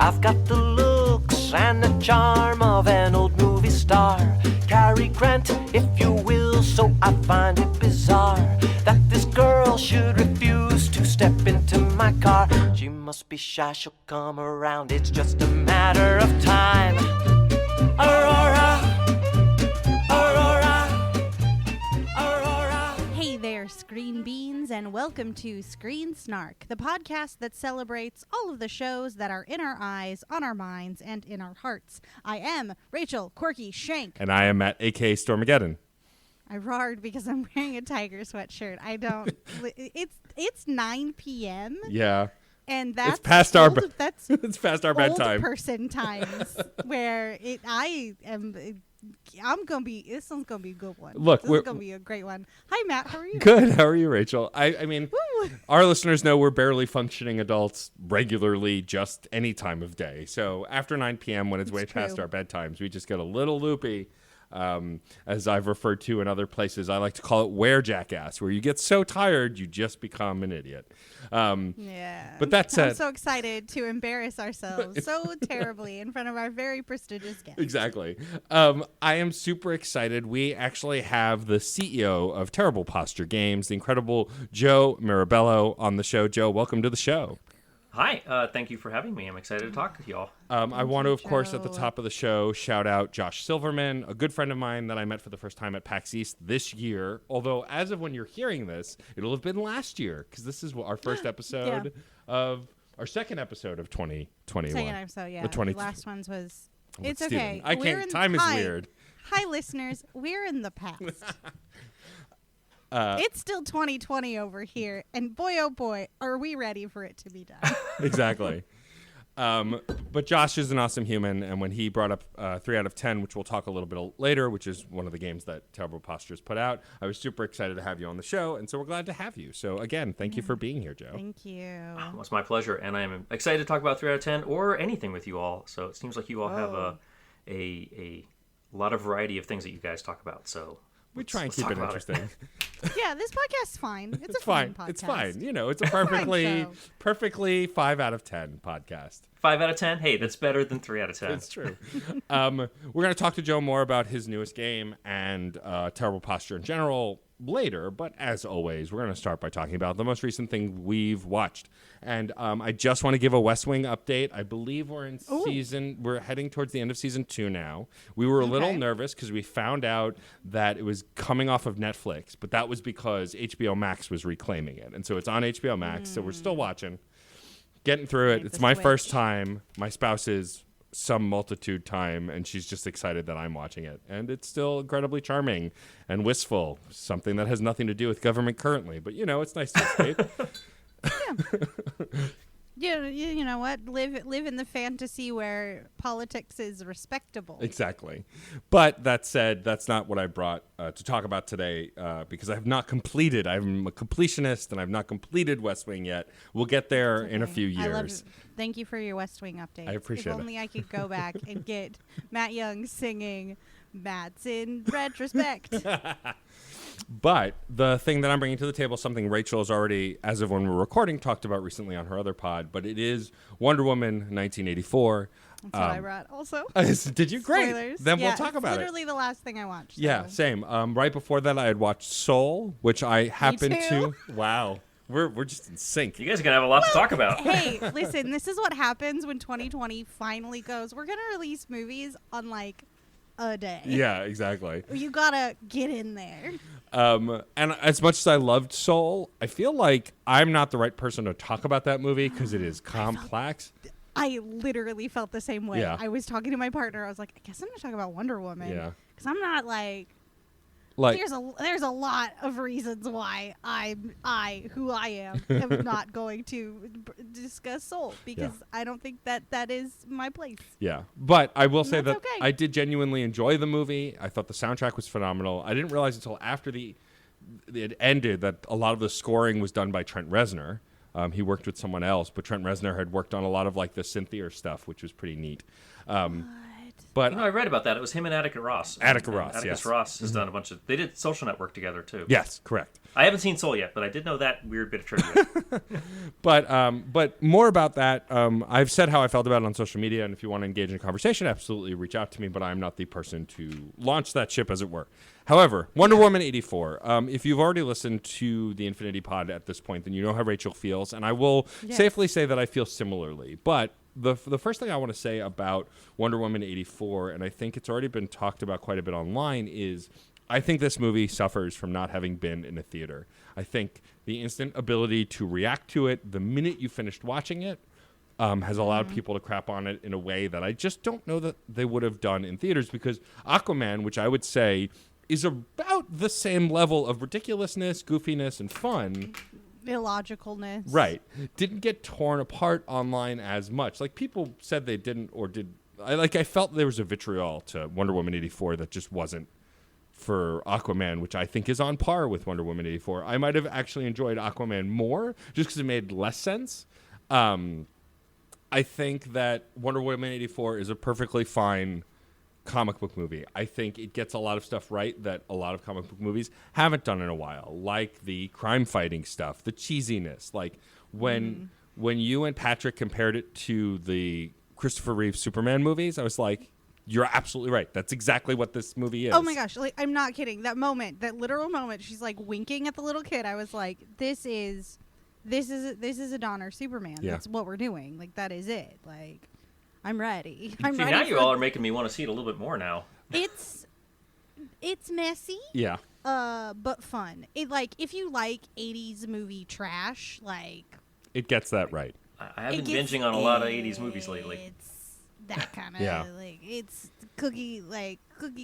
I've got the looks and the charm of an old movie star. Cary Grant, if you will, so I find it bizarre that this girl should refuse to step into my car. She must be shy, she'll come around, it's just a matter of time. Aurora, Aurora, Aurora. Hey there, Screen Beans, and welcome to Screen Snark, the podcast that celebrates all of the shows that are in our eyes, on our minds, and in our hearts. I am Rachel Corky Shank. And I am Matt, a.k.a. Stormageddon. I roared because I'm wearing a tiger sweatshirt. I don't. It's 9 p.m. Yeah. And that's it's past our that's it's past our bedtime. Old person times where I'm gonna be. This one's gonna be a good one. Look, this is gonna be a great one. Hi, Matt. How are you? Good. How are you, Rachel? I mean, Woo. Our listeners know we're barely functioning adults regularly, just any time of day. So after 9 p.m., when it's way past our bedtimes, we just get a little loopy. As I've referred to in other places, I like to call it wear jackass, where you get so tired you just become an idiot. Yeah. But that said, I'm so excited to embarrass ourselves so terribly in front of our very prestigious guests. Exactly. I am super excited. We actually have the CEO of Terrible Posture Games, the incredible Joe Mirabello, on the show. Joe, welcome to the show. Hi, thank you for having me. I'm excited to talk with y'all. I want to, of course, at the top of the show, shout out Josh Silverman, a good friend of mine that I met for the first time at PAX East this year. Although, as of when you're hearing this, it'll have been last year, because this is our first episode of our second episode of 2021. Second episode, yeah. The last one's was. Oh, it's Steven, okay. I can't. Time is weird. Hi, listeners. We're in the past. It's still 2020 over here, and boy, oh boy, are we ready for it to be done. Exactly. But Josh is an awesome human, and when he brought up 3 out of 10, which we'll talk a little bit later, which is one of the games that Terrible Postures put out, I was super excited to have you on the show, and so we're glad to have you. So again, thank you for being here, Joe. Thank you. Well, it's my pleasure, and I'm excited to talk about 3 out of 10 or anything with you all. So it seems like you all have a lot of variety of things that you guys talk about. So we try and keep it interesting. Yeah, this podcast's fine. It's a fine podcast. It's fine. You know, it's a perfectly 5 out of 10 podcast. 5 out of 10? Hey, that's better than 3 out of 10. It's true. We're going to talk to Joe more about his newest game and Terrible Posture in general later, but as always, we're going to start by talking about the most recent thing we've watched. And I just want to give a West Wing update. I believe we're heading towards the end of season 2 now. We were a little nervous because we found out that it was coming off of Netflix, but that was because HBO Max was reclaiming it. And so it's on HBO Max, so we're still watching, getting through it. It's my first time. My spouse is some multitude time, and she's just excited that I'm watching it. And it's still incredibly charming and wistful, something that has nothing to do with government currently. But, you know, it's nice to escape. Yeah. You know what? Live in the fantasy where politics is respectable. Exactly. But that said, that's not what I brought to talk about today because I have not completed. I'm a completionist, and I've not completed West Wing yet. We'll get there in a few years. Thank you for your West Wing update. I appreciate it. If only I could go back and get Matt Young singing Matt's in retrospect. But the thing that I'm bringing to the table, something Rachel has already, as of when we're recording, talked about recently on her other pod, but it is Wonder Woman 1984. That's what I brought also. Did you? Great. Spoilers. Then we'll talk about it. Literally the last thing I watched. So. Yeah, same. Right before that, I had watched Soul, which I happened to. Wow. We're just in sync. You guys are going to have a lot to talk about. Hey, listen, this is what happens when 2020 finally goes, we're going to release movies on like a day. Yeah, exactly. You got to get in there. And as much as I loved Soul, I feel like I'm not the right person to talk about that movie because it is complex. I literally felt the same way. Yeah. I was talking to my partner. I was like, I guess I'm going to talk about Wonder Woman. Yeah. Because I'm not like there's a lot of reasons why who I am not going to discuss Soul because I don't think that is my place. Yeah, but I will say that okay. I did genuinely enjoy the movie. I thought the soundtrack was phenomenal. I didn't realize until after it ended that a lot of the scoring was done by Trent Reznor. He worked with someone else, but Trent Reznor had worked on a lot of like the synthier stuff, which was pretty neat. But I read about that. It was him and Attica Ross. Atticus Ross, Atticus yes. Ross has done a bunch of. They did Social Network together too. Yes, correct. I haven't seen Soul yet, but I did know that weird bit of trivia. But more about that. I've said how I felt about it on social media, and if you want to engage in a conversation, absolutely reach out to me. But I'm not the person to launch that ship, as it were. However, Wonder Woman 84. If you've already listened to the Infinity Pod at this point, then you know how Rachel feels, and I will safely say that I feel similarly. But the first thing I want to say about Wonder Woman 84, and I think it's already been talked about quite a bit online, is I think this movie suffers from not having been in a theater. I think the instant ability to react to it the minute you finished watching it has allowed people to crap on it in a way that I just don't know that they would have done in theaters, because Aquaman, which I would say is about the same level of ridiculousness, goofiness, and fun, illogicalness, right, didn't get torn apart online as much. Like, people said they didn't or did. I felt there was a vitriol to Wonder Woman 84 that just wasn't for Aquaman, which I think is on par with Wonder Woman 84. I might have actually enjoyed Aquaman more just because it made less sense. I think that Wonder Woman 84 is a perfectly fine comic book movie. I think it gets a lot of stuff right that a lot of comic book movies haven't done in a while, like the crime fighting stuff, the cheesiness. Like when you and Patrick compared it to the Christopher Reeve Superman movies, I was like, you're absolutely right. That's exactly what this movie is. Oh my gosh, like, I'm not kidding. That moment, that literal moment, she's like winking at the little kid. I was like, this is a Donner Superman. Yeah. That's what we're doing. Like, that is it. Like, I'm ready. See, now you all are making me want to see it a little bit more now. It's messy. Yeah. But fun. It, like, if you like 80s movie trash, like, It gets that right. I have been binging on a lot of 80s movies lately. It's that kind of Yeah. it's cookie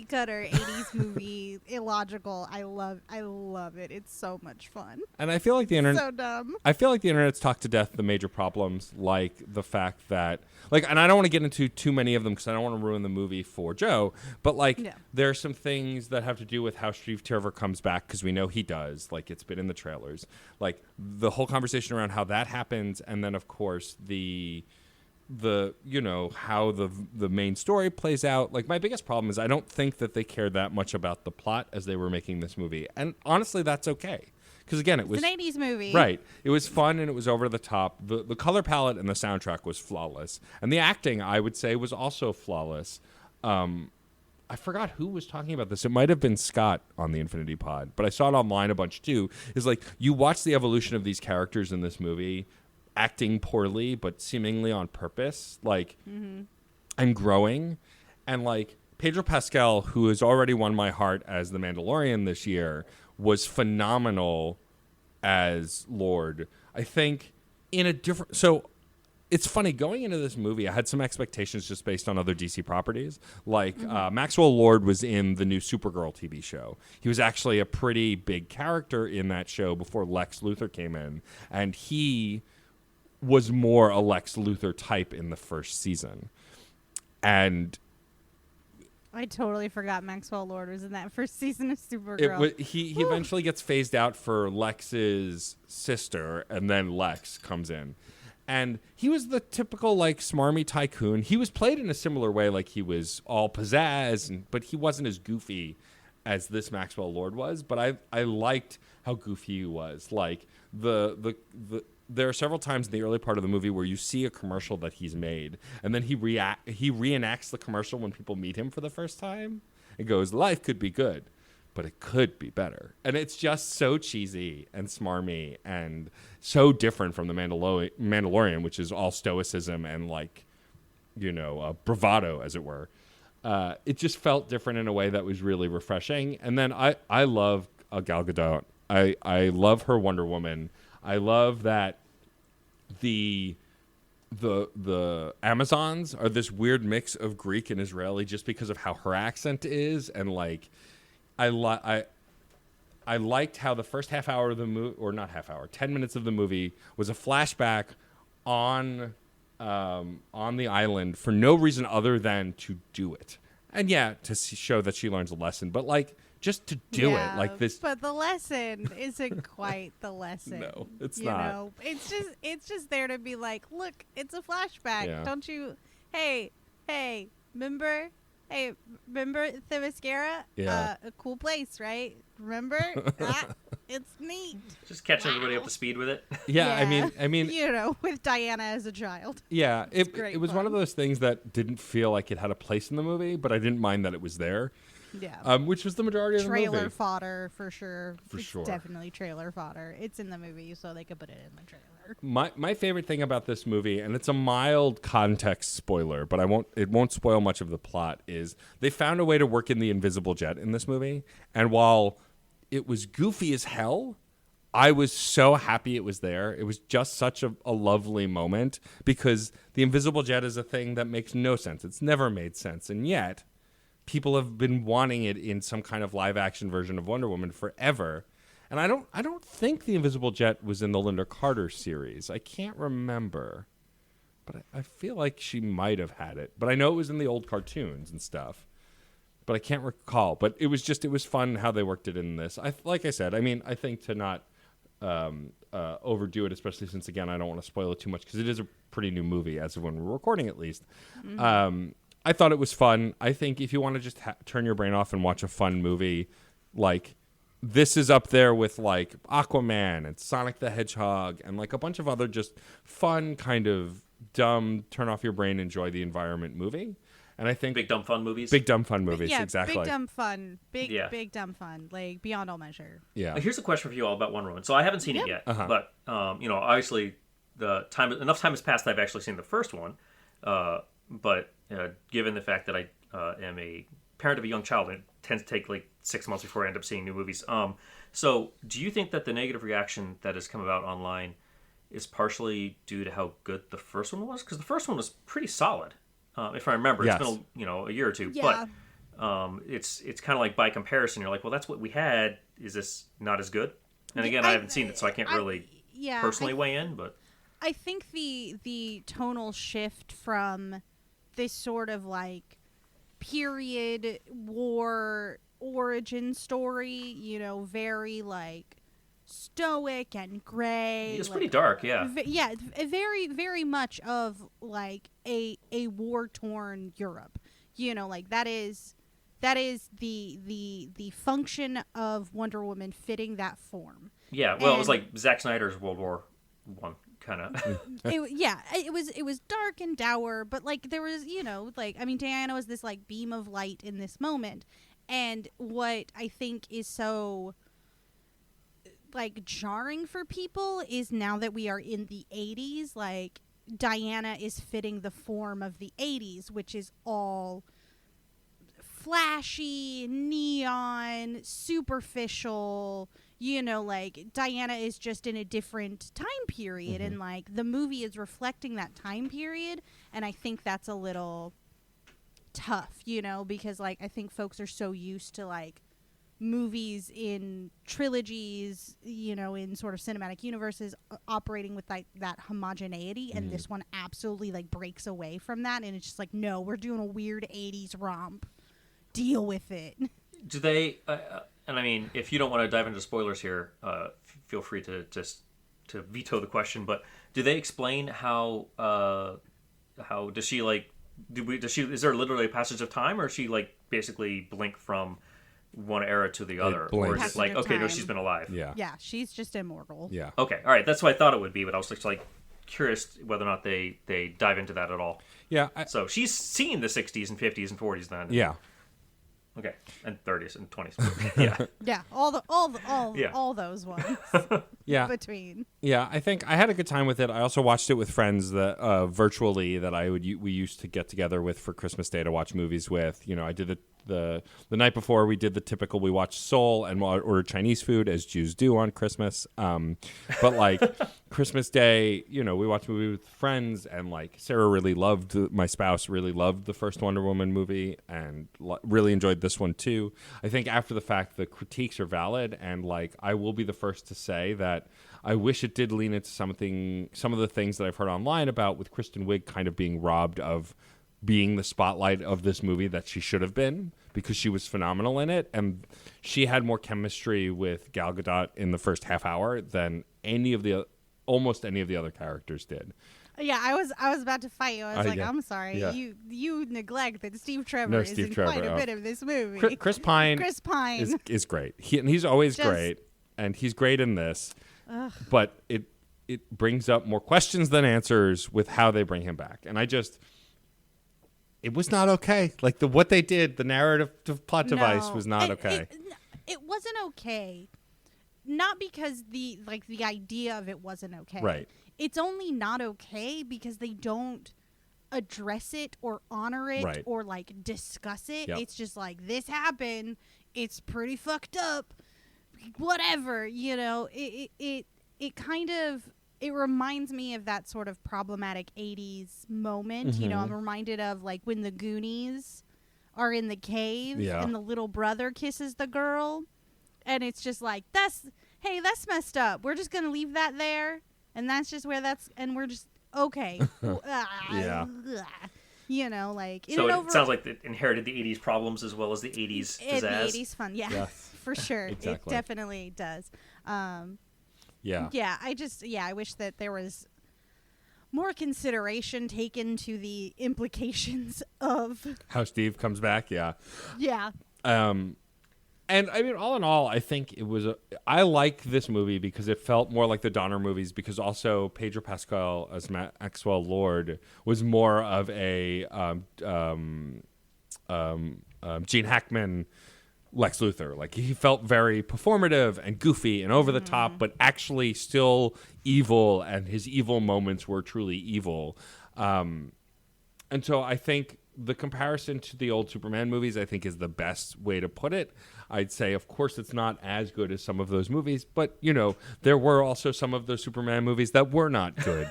cutter 80s movie, illogical. I love it. It's so much fun. And I feel like the internet So dumb. I feel like the internet's talked to death the major problems, like the fact that, like, and I don't want to get into too many of them because I don't want to ruin the movie for Joe, but like, there are some things that have to do with how Steve Trevor comes back, because we know he does. Like, it's been in the trailers. Like, the whole conversation around how that happens, and then of course the how the main story plays out. Like, my biggest problem is I don't think that they cared that much about the plot as they were making this movie, and honestly, that's okay. Because again, it was an 80s movie. Right. It was fun and it was over the top. The color palette and the soundtrack was flawless. And the acting, I would say, was also flawless. I forgot who was talking about this. It might have been Scott on the Infinity Pod, but I saw it online a bunch too. Is like, you watch the evolution of these characters in this movie, acting poorly but seemingly on purpose, like, and growing. And like, Pedro Pascal, who has already won my heart as the Mandalorian this year, was phenomenal as Lord. I think in a different... So it's funny, going into this movie, I had some expectations just based on other DC properties. Like, Maxwell Lord was in the new Supergirl TV show. He was actually a pretty big character in that show before Lex Luthor came in. And he was more a Lex Luthor type in the first season. And... I totally forgot Maxwell Lord was in that first season of Supergirl. He eventually gets phased out for Lex's sister, and then Lex comes in. And he was the typical, like, smarmy tycoon. He was played in a similar way, like he was all pizzazz, but he wasn't as goofy as this Maxwell Lord was. But I liked how goofy he was. Like, there are several times in the early part of the movie where you see a commercial that he's made, and then he reenacts the commercial when people meet him for the first time and goes, life could be good, but it could be better. And it's just so cheesy and smarmy and so different from the Mandalorian, which is all stoicism and, like, bravado, as it were. It just felt different in a way that was really refreshing. And then I love Gal Gadot. I love her Wonder Woman. I love that the Amazons are this weird mix of Greek and Israeli just because of how her accent is, and like I liked how the first half hour of the movie, or not half hour, 10 minutes of the movie was a flashback on the island for no reason other than to do it, and to show that she learns a lesson, but like, just to do it like this. But the lesson isn't quite the lesson. No, it's not. It's just there to be like, look, it's a flashback. Yeah. Don't you? Hey, remember? Hey, remember Themyscira? Yeah. A cool place, right? Remember? It's neat. Just catching everybody up to speed with it. Yeah, I mean, you know, with Diana as a child. yeah, great it was one of fun. those things that didn't feel like it had a place in the movie, but I didn't mind that it was there. Yeah. Which was the majority of the Trailer movie. fodder for sure. For It's sure. definitely trailer fodder. It's in the movie, so they could put it in the trailer. My favorite thing about this movie, and it's a mild context spoiler, but it won't spoil much of the plot, is they found a way to work in the invisible jet in this movie. And while it was goofy as hell, I was so happy it was there. It was just such a lovely moment because the invisible jet is a thing that makes no sense. It's never made sense. And yet people have been wanting it in some kind of live action version of Wonder Woman forever. And I don't think the Invisible Jet was in the Linda Carter series. I can't remember. But I feel like she might have had it. But I know it was in the old cartoons and stuff. But I can't recall. But it was fun how they worked it in this. Like I said, I mean, I think to not overdo it, especially since, again, I don't want to spoil it too much because it is a pretty new movie as of when we're recording at least. Mm-hmm. I thought it was fun. I think if you want to just turn your brain off and watch a fun movie, like... This is up there with like Aquaman and Sonic the Hedgehog and like a bunch of other just fun kind of dumb, turn off your brain, enjoy the environment movie. And I think Big dumb fun movies. Big dumb fun movies, yeah, exactly. Big dumb fun. Big dumb fun. Like beyond all measure. Yeah. Here's a question for you all about Wonder Woman. So I haven't seen it yet, but you know, obviously enough time has passed that I've actually seen the first one. But given the fact that I am a parent of a young child, it tends to take like 6 months before I end up seeing new movies. So do you think that the negative reaction that has come about online is partially due to how good the first one was? Because the first one was pretty solid, if I remember. Yes. It's been a year or two, Yeah. but it's kind of like by comparison, you're like, well, that's what we had. Is this not as good? And again, I haven't seen it, so I can't really personally weigh in. But I think the tonal shift from this sort of like period war origin story, you know, very like stoic and gray. it's like, pretty dark, yeah. Very, very much of like a war torn Europe. You know, like that is the function of Wonder Woman fitting that form. Yeah, well, it was like Zack Snyder's World War One kind of. It was dark and dour, but like there was, you know, like I mean, Diana was this like beam of light in this moment, and what I think is so like jarring for people is now that we are in the 80s, like Diana is fitting the form of the 80s, which is all flashy, neon, superficial. You know, like Diana is just in a different time period, and like the movie is reflecting that time period, and I think that's a little tough, you know, because like I think folks are so used to like movies in trilogies, you know, in sort of cinematic universes operating with like that homogeneity, and this one absolutely like breaks away from that, and it's just like, no, we're doing a weird 80s romp. Deal with it. Do they? And I mean, if you don't want to dive into spoilers here, feel free to just to veto the question. But do they explain how does she like? Is there literally a passage of time, or is she like basically blink from one era to the other, or is it like, okay, no, she's been alive? Yeah, she's just immortal. Yeah. Okay, all right, that's what I thought it would be, but I was just like curious whether or not they dive into that at all. Yeah. So she's seen the 60s and 50s and 40s then. Yeah. Okay, and 30s and 20s. Yeah. Yeah, all those ones. Yeah. Between. Yeah, I think I had a good time with it. I also watched it with friends that virtually that we used to get together with for Christmas Day to watch movies with. You know, I did the night before we did the typical, we watched Soul and ordered Chinese food as Jews do on Christmas. But like Christmas Day, you know, we watched a movie with friends, and like my spouse really loved the first Wonder Woman movie and really enjoyed this one too. I think after the fact, the critiques are valid, and like I will be the first to say that I wish it did lean into some of the things that I've heard online about with Kristen Wiig kind of being robbed of being the spotlight of this movie that she should have been, because she was phenomenal in it, and she had more chemistry with Gal Gadot in the first half hour than almost any of the other characters did. Yeah, I was about to fight you. I was like, yeah. I'm sorry. Yeah. You neglect that Steve Trevor No, is Steve in Trevor, quite a bit of this movie. Chris Pine. Chris Pine is great. He's always Just- great, and he's great in this. Ugh. But it brings up more questions than answers with how they bring him back, and it was not okay. Like what they did, the narrative plot device was not okay. It wasn't okay. Not because the idea of it wasn't okay. Right. It's only not okay because they don't address it or honor it Right. or like discuss it. Yep. It's just like, this happened. It's pretty fucked up. Whatever, it kind of, it reminds me of that sort of problematic 80s moment. Mm-hmm. I'm reminded of like when the Goonies are in the cave Yeah. and the little brother kisses the girl. And it's just like, that's messed up. We're just going to leave that there. And that's just where and we're just, okay. Yeah. Like. So it sounds like it inherited the 80s problems as well as the 80s pizzazz. The 80s fun, yeah. Yes. For sure. Exactly. It definitely does. Yeah. Yeah, I wish that there was more consideration taken to the implications of How Steve comes back, yeah. Yeah. And I mean, all in all, I think it was. I like this movie because it felt more like the Donner movies. Because also Pedro Pascal as Maxwell Lord was more of a Gene Hackman Lex Luthor. Like he felt very performative and goofy and over the top, but actually still evil. And his evil moments were truly evil. And so I think the comparison to the old Superman movies, I think, is the best way to put it. I'd say, of course, it's not as good as some of those movies, but, there were also some of those Superman movies that were not good.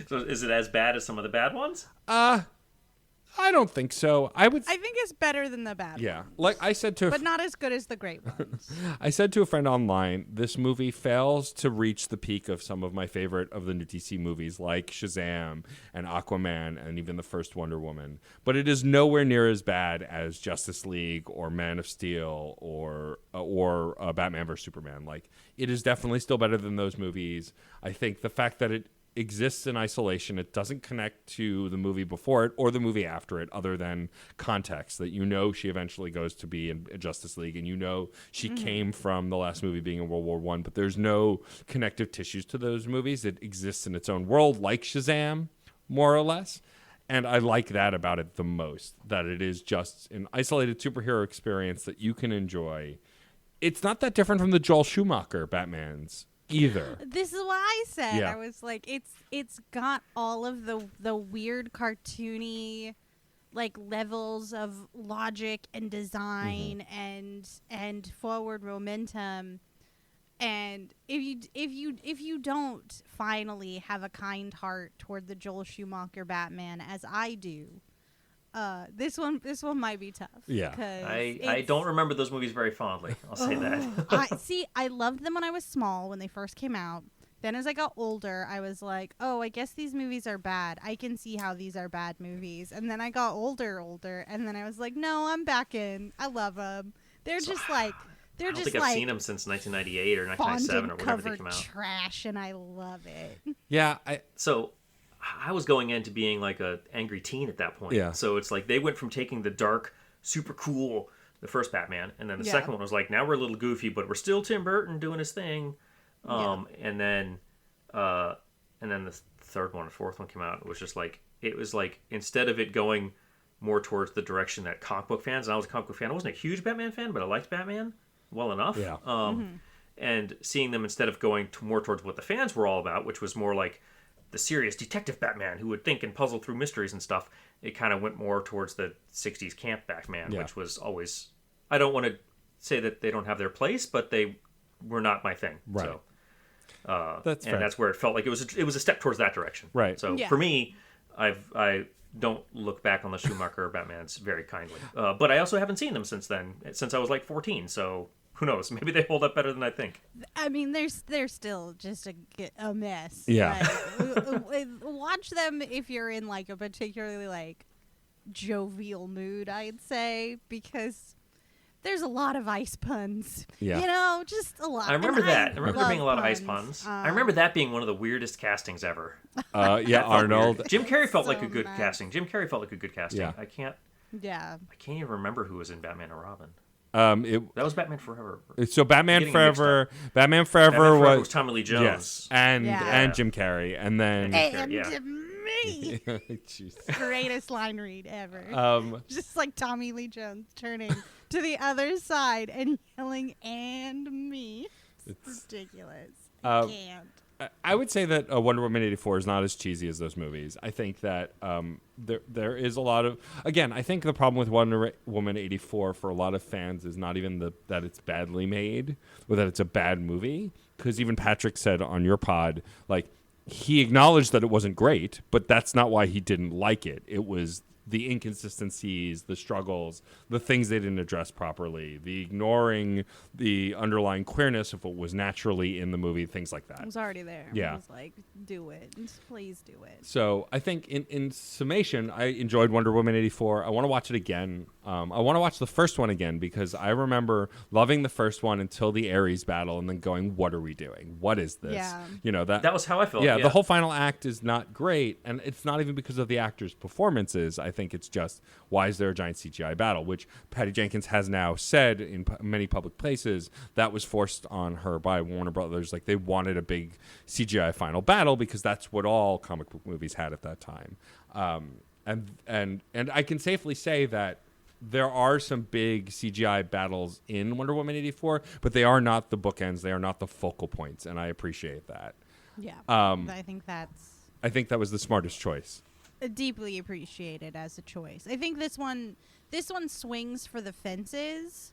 So is it as bad as some of the bad ones? I don't think so. I think it's better than the bad yeah. ones. Like I said to but not as good as the great ones. I said to a friend online, this movie fails to reach the peak of some of my favorite of the new DC movies, like Shazam and Aquaman and even the first Wonder Woman. But it is nowhere near as bad as Justice League or Man of Steel or Batman vs Superman. Like it is definitely still better than those movies. I think the fact that it exists in isolation, it doesn't connect to the movie before it or the movie after it, other than context that she eventually goes to be in Justice League, and she came from the last movie being in World War I, but there's no connective tissues to those movies. It exists in its own world, like Shazam, more or less. And I like that about it the most, that it is just an isolated superhero experience that you can enjoy. It's not that different from the Joel Schumacher Batmans either. This is what I said. Yeah. I was like, it's got all of the weird cartoony like levels of logic and design and forward momentum. And if you don't finally have a kind heart toward the Joel Schumacher Batman as I do, this one might be tough. Yeah. I don't remember those movies very fondly. I'll say that. I loved them when I was small, when they first came out. Then as I got older, I was like, oh, I guess these movies are bad. I can see how these are bad movies. And then I got older, and then I was like, no, I'm back in. I love them. They're just like... I don't think I've seen them since 1998 or 1997 or whenever they came out. Trash, and I love it. Yeah. So I was going into being like a angry teen at that point. Yeah. So it's like they went from taking the dark, super cool, the first Batman, and then the second one was like, now we're a little goofy, but we're still Tim Burton doing his thing. And then the third one or fourth one came out. It was like instead of it going more towards the direction that comic book fans, and I was a comic book fan. I wasn't a huge Batman fan, but I liked Batman well enough. Yeah. And seeing them, instead of going more towards what the fans were all about, which was more like the serious detective Batman who would think and puzzle through mysteries and stuff, it kind of went more towards the 60s camp Batman, which was always... I don't want to say that they don't have their place, but they were not my thing. Right. So, that's fair. that's where it felt like it was a step towards that direction. Right. So for me, I don't look back on the Schumacher Batmans very kindly. But I also haven't seen them since then, since I was like 14, so... Who knows? Maybe they hold up better than I think. I mean, they're still just a mess. Yeah. Like, watch them if you're in like a particularly like jovial mood, I'd say, because there's a lot of ice puns. Yeah. You know, just a lot. I remember that. I remember there love being a lot of ice puns. I remember that being one of the weirdest castings ever. Yeah, Arnold. Jim Carrey felt like a So good nuts. casting. Jim Carrey felt like a good casting. Yeah. I can't even remember who was in Batman and Robin. That was Batman Forever. So Batman Getting mixed Forever, up. Batman Forever was Tommy Lee Jones. Yes, and Yeah. Jim Carrey, and then And Yeah. me. Jeez. Greatest line read ever. Just like Tommy Lee Jones turning to the other side and yelling, "And me." It's ridiculous. I can't. I would say that Wonder Woman 84 is not as cheesy as those movies. I think that there is a lot of... Again, I think the problem with Wonder Woman 84 for a lot of fans is not even that it's badly made or that it's a bad movie. Because even Patrick said on your pod, like, he acknowledged that it wasn't great, but that's not why he didn't like it. It was the inconsistencies, the struggles, the things they didn't address properly, the ignoring the underlying queerness of what was naturally in the movie, things like that. It was already there. Yeah. It was like, do it. Please do it. So I think in summation, I enjoyed Wonder Woman 84. I want to watch it again. I want to watch the first one again because I remember loving the first one until the Ares battle and then going, what are we doing? What is this? Yeah. You know, That was how I felt. Yeah, the whole final act is not great, and it's not even because of the actors' performances. I think it's just, why is there a giant CGI battle? Which Patty Jenkins has now said in many public places that was forced on her by Warner Brothers. Like, they wanted a big CGI final battle because that's what all comic book movies had at that time. And I can safely say that there are some big CGI battles in Wonder Woman 84, but they are not the bookends. They are not the focal points, and I appreciate that. Yeah. I think that was the smartest choice. deeply appreciated as a choice. I think this one swings for the fences.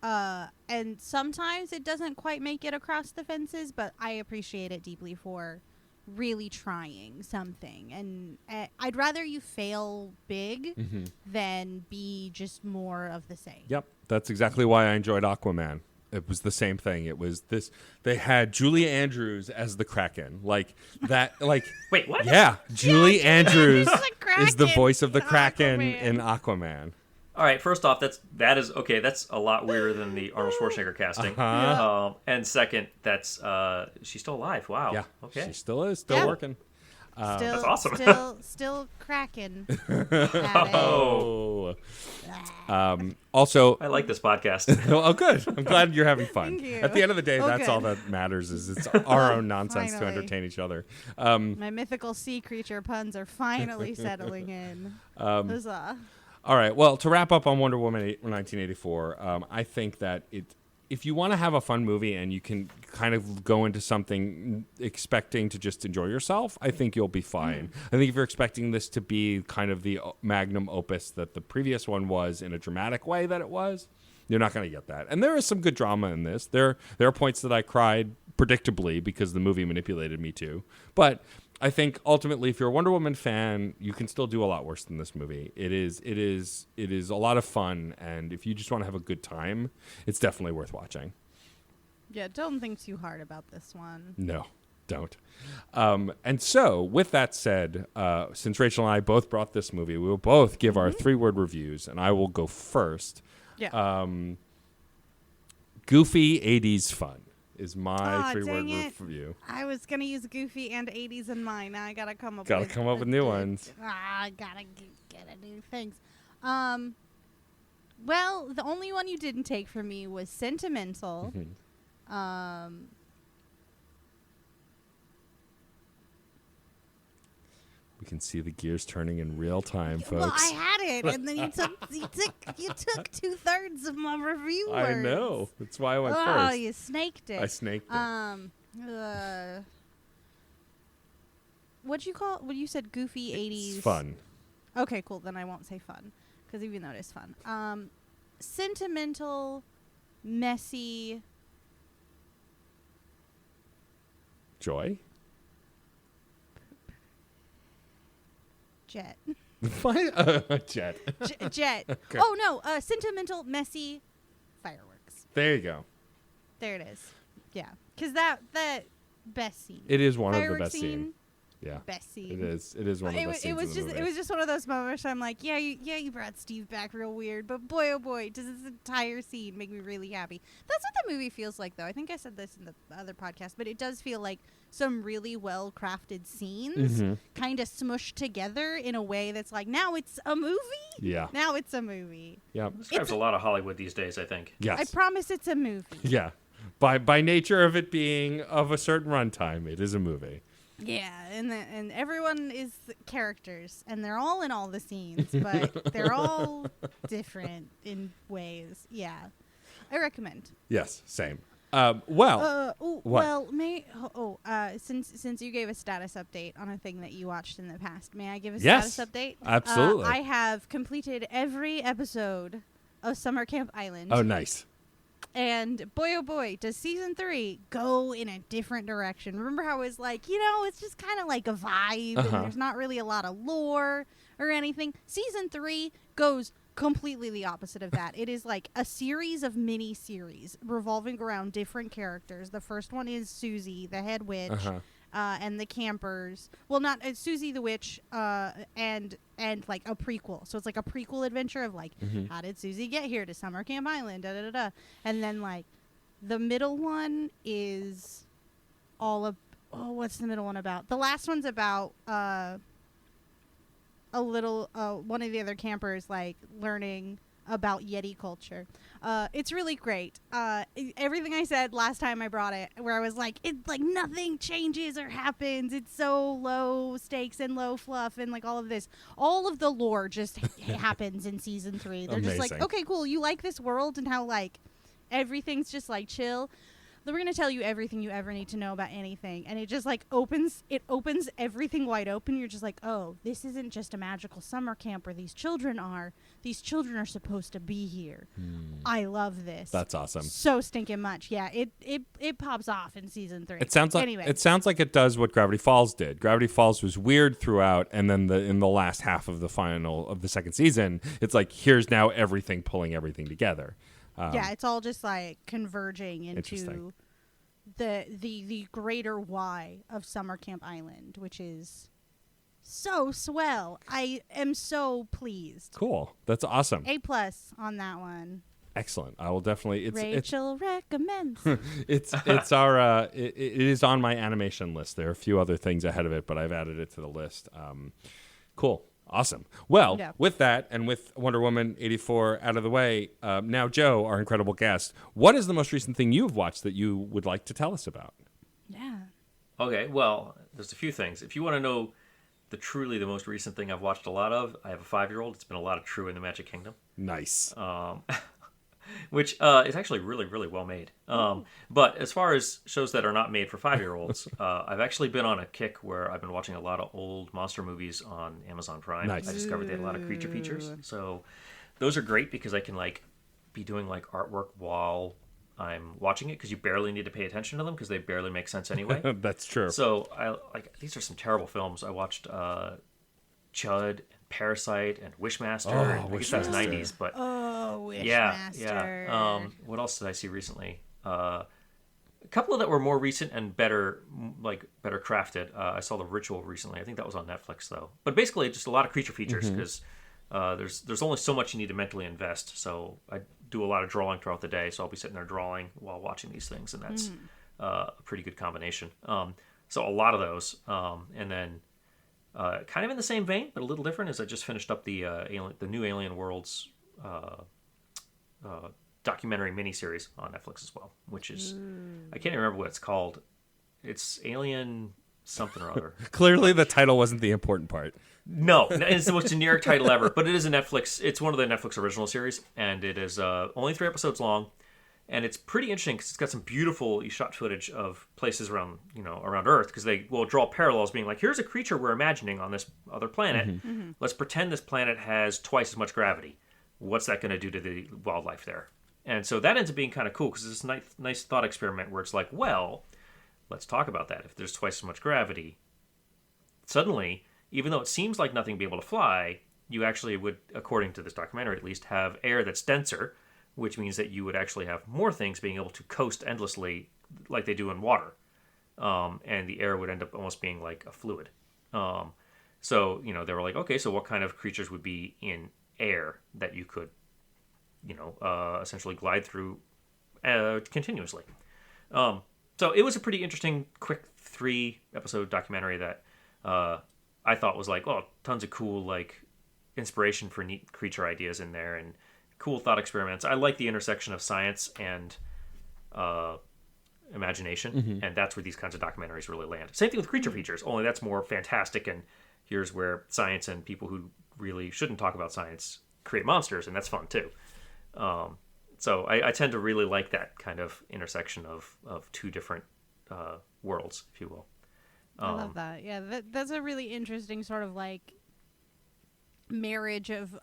And sometimes it doesn't quite make it across the fences, but I appreciate it deeply for really trying something. And I'd rather you fail big than be just more of the same. Yep, that's exactly why I enjoyed Aquaman. It was the same thing. It was this. They had Julie Andrews as the Kraken, like that. Like, wait, what? Yeah, Julie Andrews Kraken is the voice of the in Kraken Aquaman. in Aquaman. All right, first off, that is okay. That's a lot weirder than the Arnold Schwarzenegger casting. And second, that's she's still alive. Wow. Yeah, Okay. she still is, still working. Still, That's awesome. still cracking. Oh. Also, I like this podcast. oh, good. I'm glad you're having fun. Thank you. At the end of the day, Oh, that's good. all that matters. Is it's our own nonsense to Finally. entertain each other. My mythical sea creature puns are finally settling in. Huzzah. All right. Well, to wrap up on Wonder Woman 1984, I think that if you want to have a fun movie and you can kind of go into something expecting to just enjoy yourself, I think you'll be fine. I think if you're expecting this to be kind of the magnum opus that the previous one was in a dramatic way that it was, you're not going to get that. And there is some good drama in this. There are points that I cried predictably because the movie manipulated me too. But I think ultimately, if you're a Wonder Woman fan, you can still do a lot worse than this movie. It is a lot of fun, and if you just want to have a good time, it's definitely worth watching. Yeah, don't think too hard about this one. No, don't. And so, with that said, since Rachel and I both brought this movie, we will both give our 3-word reviews, and I will go first. Yeah. Goofy 80s fun is my 3-word dang it. review. I was gonna use Goofy and 80s in mine. Now I gotta come up. Gotta come up with new ones. I gotta get new things. Well, the only one you didn't take from me was sentimental. We can see the gears turning in real time, folks. Well, I had it, and then you took 2/3 of my review. I know. That's why I went Oh, first. you snaked it. I snaked it. What'd you call? What you said? Goofy 80s. It's fun. Okay, cool. Then I won't say fun, because even though it is fun, sentimental, messy. Joy? Jet. What? Jet. Jet. Okay. Oh no, sentimental, messy, fireworks. There you go. There it is. Yeah, because that best scene. It is one of the Fireworks best scenes. Yeah. Best scene. It is. It is one of the best scenes in the movie. It was just one of those moments where I'm like, you brought Steve back real weird, but boy, oh boy, does this entire scene make me really happy. That's what the movie feels like, though. I think I said this in the other podcast, but it does feel like some really well-crafted scenes kind of smushed together in a way that's like, now it's a movie? Yeah. Now it's a movie. Yeah. Describes a lot of Hollywood these days, I think. Yes. I promise it's a movie. Yeah. By nature of it being of a certain runtime, it is a movie. Yeah, and everyone is characters, and they're all in all the scenes, but they're all different in ways. Yeah, I recommend. Yes, same. Since you gave a status update on a thing that you watched in the past, may I give a status update? Absolutely. I have completed every episode of Summer Camp Island. Oh, nice. And boy, oh boy, does season 3 go in a different direction. Remember how it was like, it's just kind of like a vibe, and there's not really a lot of lore or anything. Season 3 goes completely the opposite of that. It is like a series of mini-series revolving around different characters. The first one is Susie, the head witch, and the campers. Well, not Susie the witch, and like a prequel. So it's like a prequel adventure of like, how did Susie get here to Summer Camp Island? Da da da da. And then like, the middle one is all of what's the middle one about? The last one's about a little one of the other campers like learning about Yeti culture. It's really great. Everything I said last time I brought it, where I was like, it's like nothing changes or happens. It's so low stakes and low fluff and like all of this. All of the lore just happens in season 3. They're just like, okay, cool. You like this world and how like everything's just like chill. We're going to tell you everything you ever need to know about anything. And it just like opens everything wide open. You're just like, oh, this isn't just a magical summer camp where these children are. These children are supposed to be here. I love this. That's awesome. So stinking much. Yeah, it pops off in season 3. It sounds like it does what Gravity Falls did. Gravity Falls was weird throughout, and then in the last half of the second season, it's like here's now everything pulling everything together. Yeah, it's all just like converging into the greater why of Summer Camp Island, which is so swell. I am so pleased. Cool. That's awesome. A+ on that one. Excellent. I will definitely. Rachel recommends. It is on my animation list. There are a few other things ahead of it, but I've added it to the list. Cool. Awesome. Well, with that and with Wonder Woman 84 out of the way, now, Joe, our incredible guest, what is the most recent thing you've watched that you would like to tell us about? Yeah. Okay, well, there's a few things. If you want to know the most recent thing I've watched a lot of, I have a 5-year-old. It's been a lot of True in the Magic Kingdom. Nice. Which is actually really, really well made. But as far as shows that are not made for 5-year-olds, I've actually been on a kick where I've been watching a lot of old monster movies on Amazon Prime. Nice. I discovered they had a lot of creature features. So those are great because I can like be doing like artwork while I'm watching it, because you barely need to pay attention to them because they barely make sense anyway. That's true. So these are some terrible films. I watched Chud, Parasite, and Wishmaster. I guess that's 90s, but Wishmaster. Yeah. What else did I see recently? A couple that were more recent and better crafted. I saw The Ritual recently. I think that was on Netflix though. But basically, just a lot of creature features because there's only so much you need to mentally invest. So I do a lot of drawing throughout the day. So I'll be sitting there drawing while watching these things, and that's a pretty good combination. So a lot of those, and then. Kind of in the same vein, but a little different, is I just finished up the new Alien Worlds documentary miniseries on Netflix as well, which is I can't even remember what it's called. It's Alien something or other. Clearly, the title wasn't the important part. No, it's the most generic title ever, but it is a Netflix. It's one of the Netflix original series, and it is only 3 episodes long. And it's pretty interesting because it's got some beautiful shot footage of places around Earth, because they will draw parallels, being like, here's a creature we're imagining on this other planet. Let's pretend this planet has twice as much gravity. What's that going to do to the wildlife there? And so that ends up being kind of cool, because it's this nice thought experiment where it's like, well, let's talk about that. If there's twice as much gravity, suddenly, even though it seems like nothing will be able to fly, you actually would, according to this documentary at least, have air that's denser, which means that you would actually have more things being able to coast endlessly like they do in water. And the air would end up almost being like a fluid. So, they were like, okay, so what kind of creatures would be in air that you could, essentially glide through continuously? So it was a pretty interesting, quick 3-episode documentary that I thought was like, tons of cool, like, inspiration for neat creature ideas in there and cool thought experiments. I like the intersection of science and imagination, and that's where these kinds of documentaries really land. Same thing with creature features, only that's more fantastic, and here's where science and people who really shouldn't talk about science create monsters, and that's fun too. So I tend to really like that kind of intersection of two different worlds, if you will. I love that. Yeah, that's a really interesting sort of like marriage of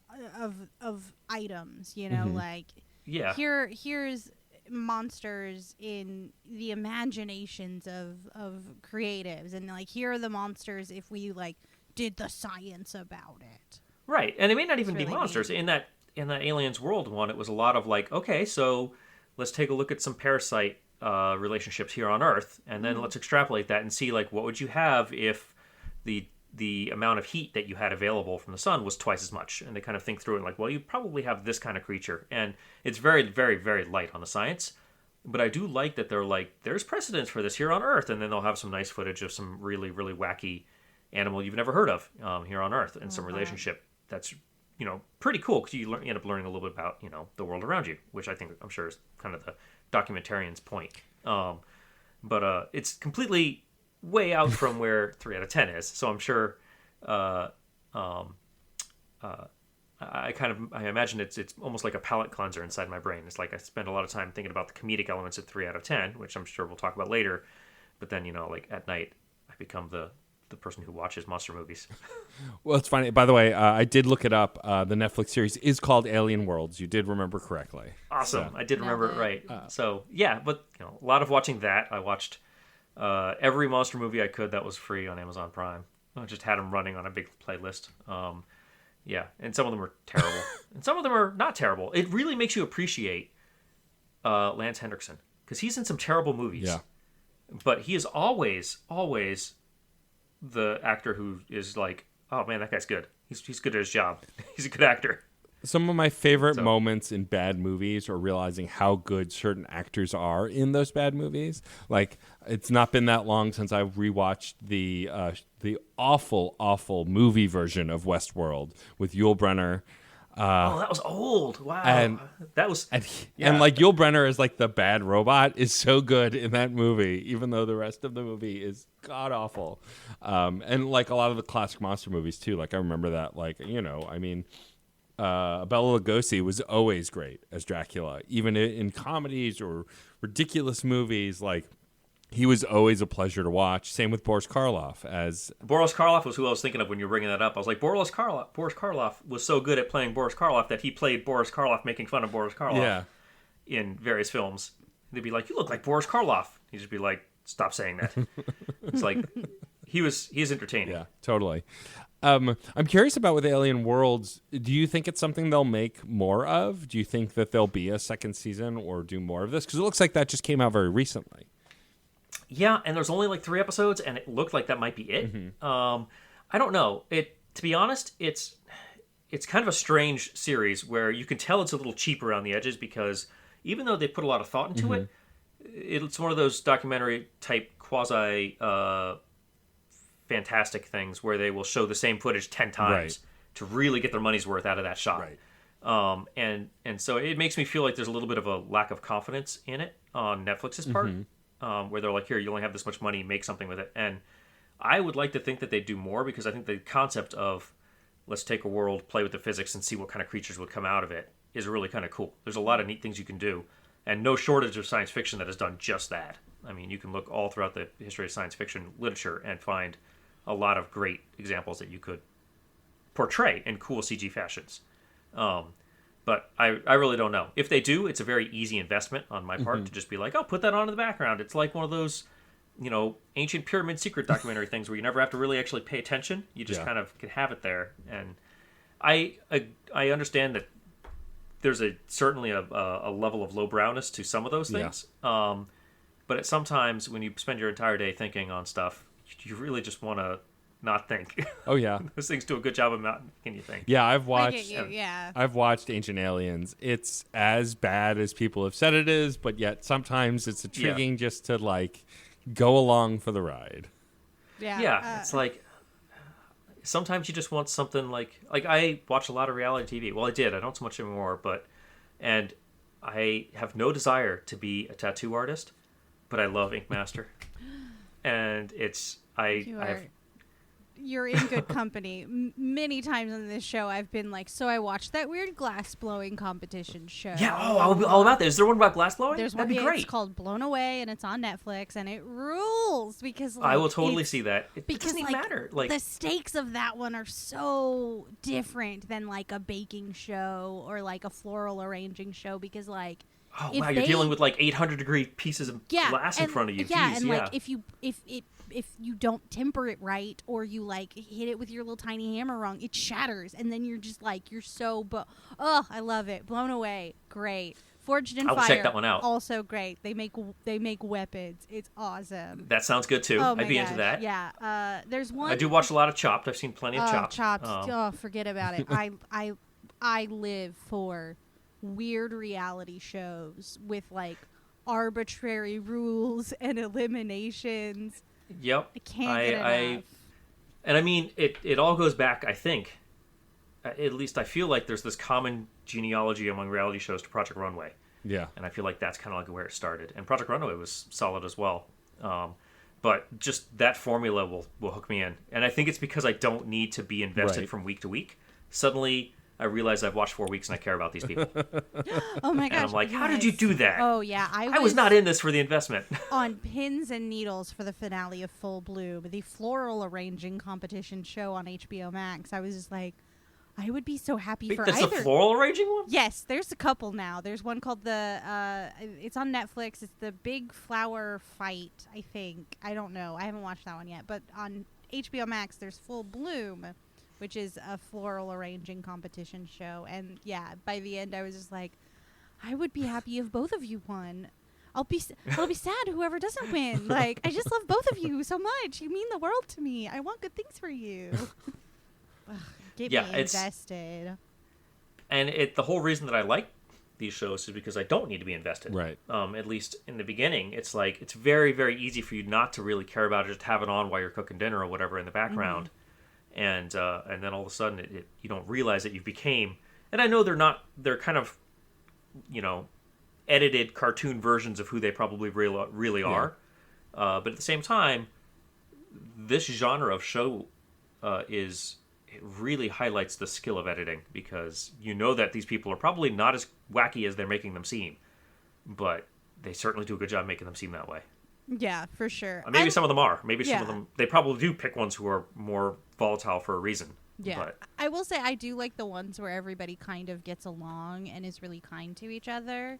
items, like here's monsters in the imaginations of creatives, and like here are the monsters if we like did the science about it. Right, and it may not even be monsters. Neat. In that Aliens World one, it was a lot of like, okay, so let's take a look at some parasite relationships here on Earth, and then let's extrapolate that and see like what would you have if the amount of heat that you had available from the sun was twice as much. And they kind of think through it like, well, you probably have this kind of creature, and it's very, very, very light on the science. But I do like that they're like, there's precedence for this here on Earth, and then they'll have some nice footage of some really, really wacky animal you've never heard of here on Earth, and some relationship that's pretty cool, because you end up learning a little bit about the world around you, which I'm sure is kind of the documentarian's point. But it's completely way out from where 3 out of 10 is. So I'm sure I imagine it's almost like a palate cleanser inside my brain. It's like I spend a lot of time thinking about the comedic elements of 3 out of 10, which I'm sure we'll talk about later. But then like at night I become the person who watches monster movies. Well, it's funny. By the way, I did look it up. The Netflix series is called Alien Worlds. You did remember correctly. Awesome. So. I did remember it right. So yeah, but a lot of watching that. I watched every monster movie I could that was free on Amazon Prime. I just had them running on a big playlist. Yeah, and some of them are terrible, and some of them are not terrible. It really makes you appreciate Lance Henriksen, because he's in some terrible movies. Yeah, but he is always the actor who is like, oh man, that guy's good. He's good at his job. He's a good actor. Some of my favorite moments in bad movies are realizing how good certain actors are in those bad movies. Like, it's not been that long since I rewatched the awful movie version of Westworld with Yul Brynner. That was old. Wow. And like Yul Brynner is like the bad robot is so good in that movie, even though the rest of the movie is god awful. And like a lot of the classic monster movies too. Like I remember that, like, Bela Lugosi was always great as Dracula, even in comedies or ridiculous movies. Like, he was always a pleasure to watch. Same with Boris Karloff. Boris Karloff was who I was thinking of when you were bringing that up. I was like, Boris Karloff was so good at playing Boris Karloff that he played Boris Karloff making fun of Boris Karloff in various films. They'd be like, you look like Boris Karloff. He'd just be like, stop saying that. It's like, he's entertaining. Yeah, totally. I'm curious about with Alien Worlds, do you think it's something they'll make more of? Do you think that there'll be a second season or do more of this? Because it looks like that just came out very recently. Yeah, and there's only like 3 episodes, and it looked like that might be it. Mm-hmm. I don't know. To be honest, it's kind of a strange series where you can tell it's a little cheap around the edges, because even though they put a lot of thought into it, it's one of those documentary type quasi fantastic things where they will show the same footage 10 times to really get their money's worth out of that shot. Right. And so it makes me feel like there's a little bit of a lack of confidence in it on Netflix's part, where they're like, here, you only have this much money, make something with it. And I would like to think that they do more, because I think the concept of let's take a world, play with the physics, and see what kind of creatures would come out of it is really kind of cool. There's a lot of neat things you can do, and no shortage of science fiction that has done just that. I mean, you can look all throughout the history of science fiction literature and find a lot of great examples that you could portray in cool CG fashions. But I really don't know. If they do, it's a very easy investment on my part to just be like, oh, put that on in the background. It's like one of those, ancient pyramid secret documentary things where you never have to really actually pay attention. You just kind of can have it there. And I understand that there's certainly a level of lowbrowness to some of those things. But sometimes when you spend your entire day thinking on stuff, you really just want to not think. Oh yeah, those things do a good job of not making you think. Yeah, I've I watched. get you, yeah. I've watched Ancient Aliens. It's as bad as people have said it is, but yet sometimes it's intriguing just to like go along for the ride. Yeah, it's like sometimes you just want something like I watch a lot of reality TV. Well, I did. I don't so much anymore, and I have no desire to be a tattoo artist, but I love Ink Master, and You're in good company. Many times on this show, I've been like, so I watched that weird glass blowing competition show. Yeah, I'll be all about that. Is there one about glass blowing? There's That'd one be great. It's called Blown Away, and it's on Netflix, and it rules because I will totally see that. It doesn't even matter. Like the stakes of that one are so different than like a baking show or like a floral arranging show because like. Oh wow, you're dealing with like 800-degree pieces of glass in front of you. Yeah, Jeez, and like if you don't temper it right or you like hit it with your little tiny hammer wrong, it shatters, and then you're just like I love it. Blown Away, great. Forged in Fire, check that one out. Also great. They make weapons. It's awesome. That sounds good too. Oh my I'd be gosh, into that. Yeah. There's one. I do watch a lot of Chopped. I've seen plenty of Chopped. Chopped. Forget about it. I live for weird reality shows with like arbitrary rules and eliminations. Yep. I can't get enough. And I mean, it all goes back, I think, at least I feel like there's this common genealogy among reality shows to Project Runway. Yeah. And I feel like that's kind of like where it started. And Project Runway was solid as well. But just that formula will hook me in. And I think it's because I don't need to be invested from week to week. Suddenly I realize I've watched 4 weeks and I care about these people. Oh my gosh. And I'm like, yes. how did you do that? Oh yeah. I was not in this for the investment. On pins and needles for the finale of Full Bloom, the floral arranging competition show on HBO Max. I was just like, I would be so happy for That's either. the floral arranging one? Yes, there's a couple now. There's one called it's on Netflix. It's the Big Flower Fight, I think. I don't know. I haven't watched that one yet. But on HBO Max, there's Full Bloom, which is a floral arranging competition show. And yeah, by the end, I was just like, I would be happy if both of you won. I'll be sad whoever doesn't win. Like, I just love both of you so much. You mean the world to me. I want good things for you. Get me invested. And the whole reason that I like these shows is because I don't need to be invested. Right. At least in the beginning, it's like it's very, very easy for you not to really care about it, just have it on while you're cooking dinner or whatever in the background. Mm-hmm. And then all of a sudden you don't realize that you've became, and I know they're kind of, edited cartoon versions of who they probably really are. But at the same time, this genre of show it really highlights the skill of editing, because you know that these people are probably not as wacky as they're making them seem, but they certainly do a good job making them seem that way. Yeah, for sure. Maybe some of them are. Maybe some of them, they probably do pick ones who are more volatile for a reason. Yeah. But I will say I do like the ones where everybody kind of gets along and is really kind to each other.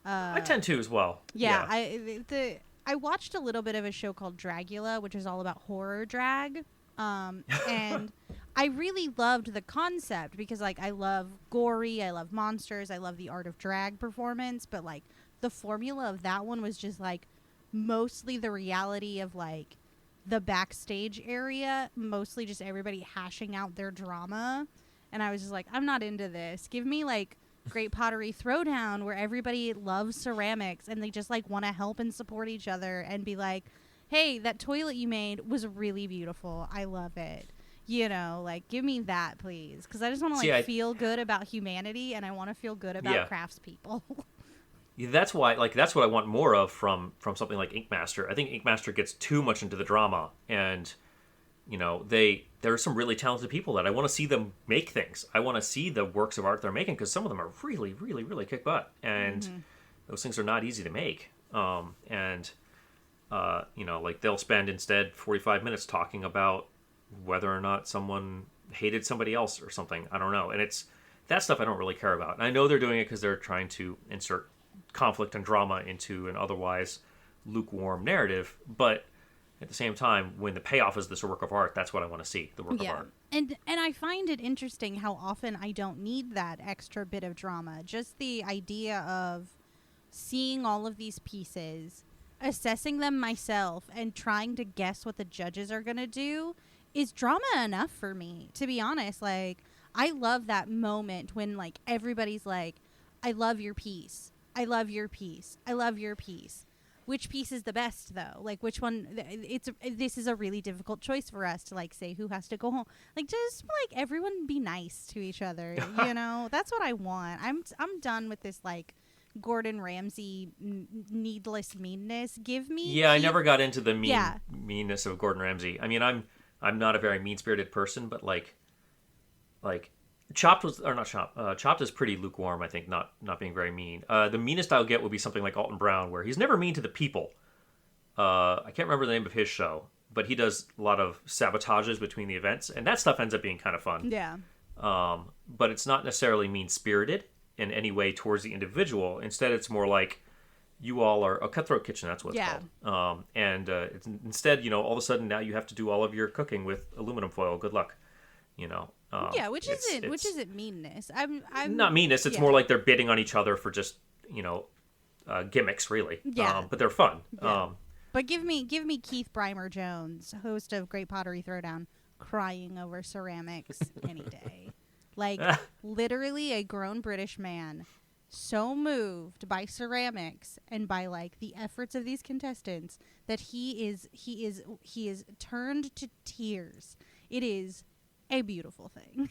I tend to as well. Yeah. I watched a little bit of a show called Dragula, which is all about horror drag. And I really loved the concept because, like, I love gory, I love monsters, I love the art of drag performance, but, like, the formula of that one was just, like, mostly the reality of, like, the backstage area, mostly just everybody hashing out their drama. And I was just like, I'm not into this. Give me, like, Great Pottery Throwdown where everybody loves ceramics and they just, like, want to help and support each other and be like, hey, that toilet you made was really beautiful. I love it. Like, give me that, please. Because I just want to, feel good about humanity, and I want to feel good about craftspeople. That's why, that's what I want more of from something like Ink Master. I think Ink Master gets too much into the drama, and, there are some really talented people that I want to see them make things. I want to see the works of art they're making, because some of them are really, really, really kick butt, and those things are not easy to make. They'll spend instead 45 minutes talking about whether or not someone hated somebody else or something. I don't know. And it's that stuff I don't really care about. And I know they're doing it because they're trying to insert conflict and drama into an otherwise lukewarm narrative. But at the same time, when the payoff is this work of art, that's what I want to see, the work of art. And I find it interesting how often I don't need that extra bit of drama. Just the idea of seeing all of these pieces, assessing them myself, and trying to guess what the judges are going to do is drama enough for me, to be honest. Like, I love that moment when, like, everybody's like, I love your piece. I love your piece. I love your piece. Which piece is the best, though? Like, which one? This is a really difficult choice for us to, like, say who has to go home. Like, just, like, everyone be nice to each other, you know? That's what I want. I'm done with this, like, Gordon Ramsay needless meanness. Give me... Yeah, I never got into the meanness of Gordon Ramsay. I mean, I'm not a very mean-spirited person, but, like Chopped was, or not Chopped. Chopped is pretty lukewarm, I think, not being very mean. The meanest I'll get would be something like Alton Brown, where he's never mean to the people. I can't remember the name of his show, but he does a lot of sabotages between the events, and that stuff ends up being kind of fun. Yeah. But it's not necessarily mean-spirited in any way towards the individual. Instead, it's more like, you all are a cutthroat kitchen. That's what it's called. It's instead, you know, all of a sudden now you have to do all of your cooking with aluminum foil. Good luck. You know. Which isn't meanness. I'm not meanness. It's more like they're bidding on each other for just, you know, gimmicks, really. Yeah. But they're fun. Yeah. But give me Keith Brymer Jones, host of Great Pottery Throwdown, crying over ceramics any day. Like, literally a grown British man, so moved by ceramics and by, like, the efforts of these contestants that he is turned to tears. It is a beautiful thing.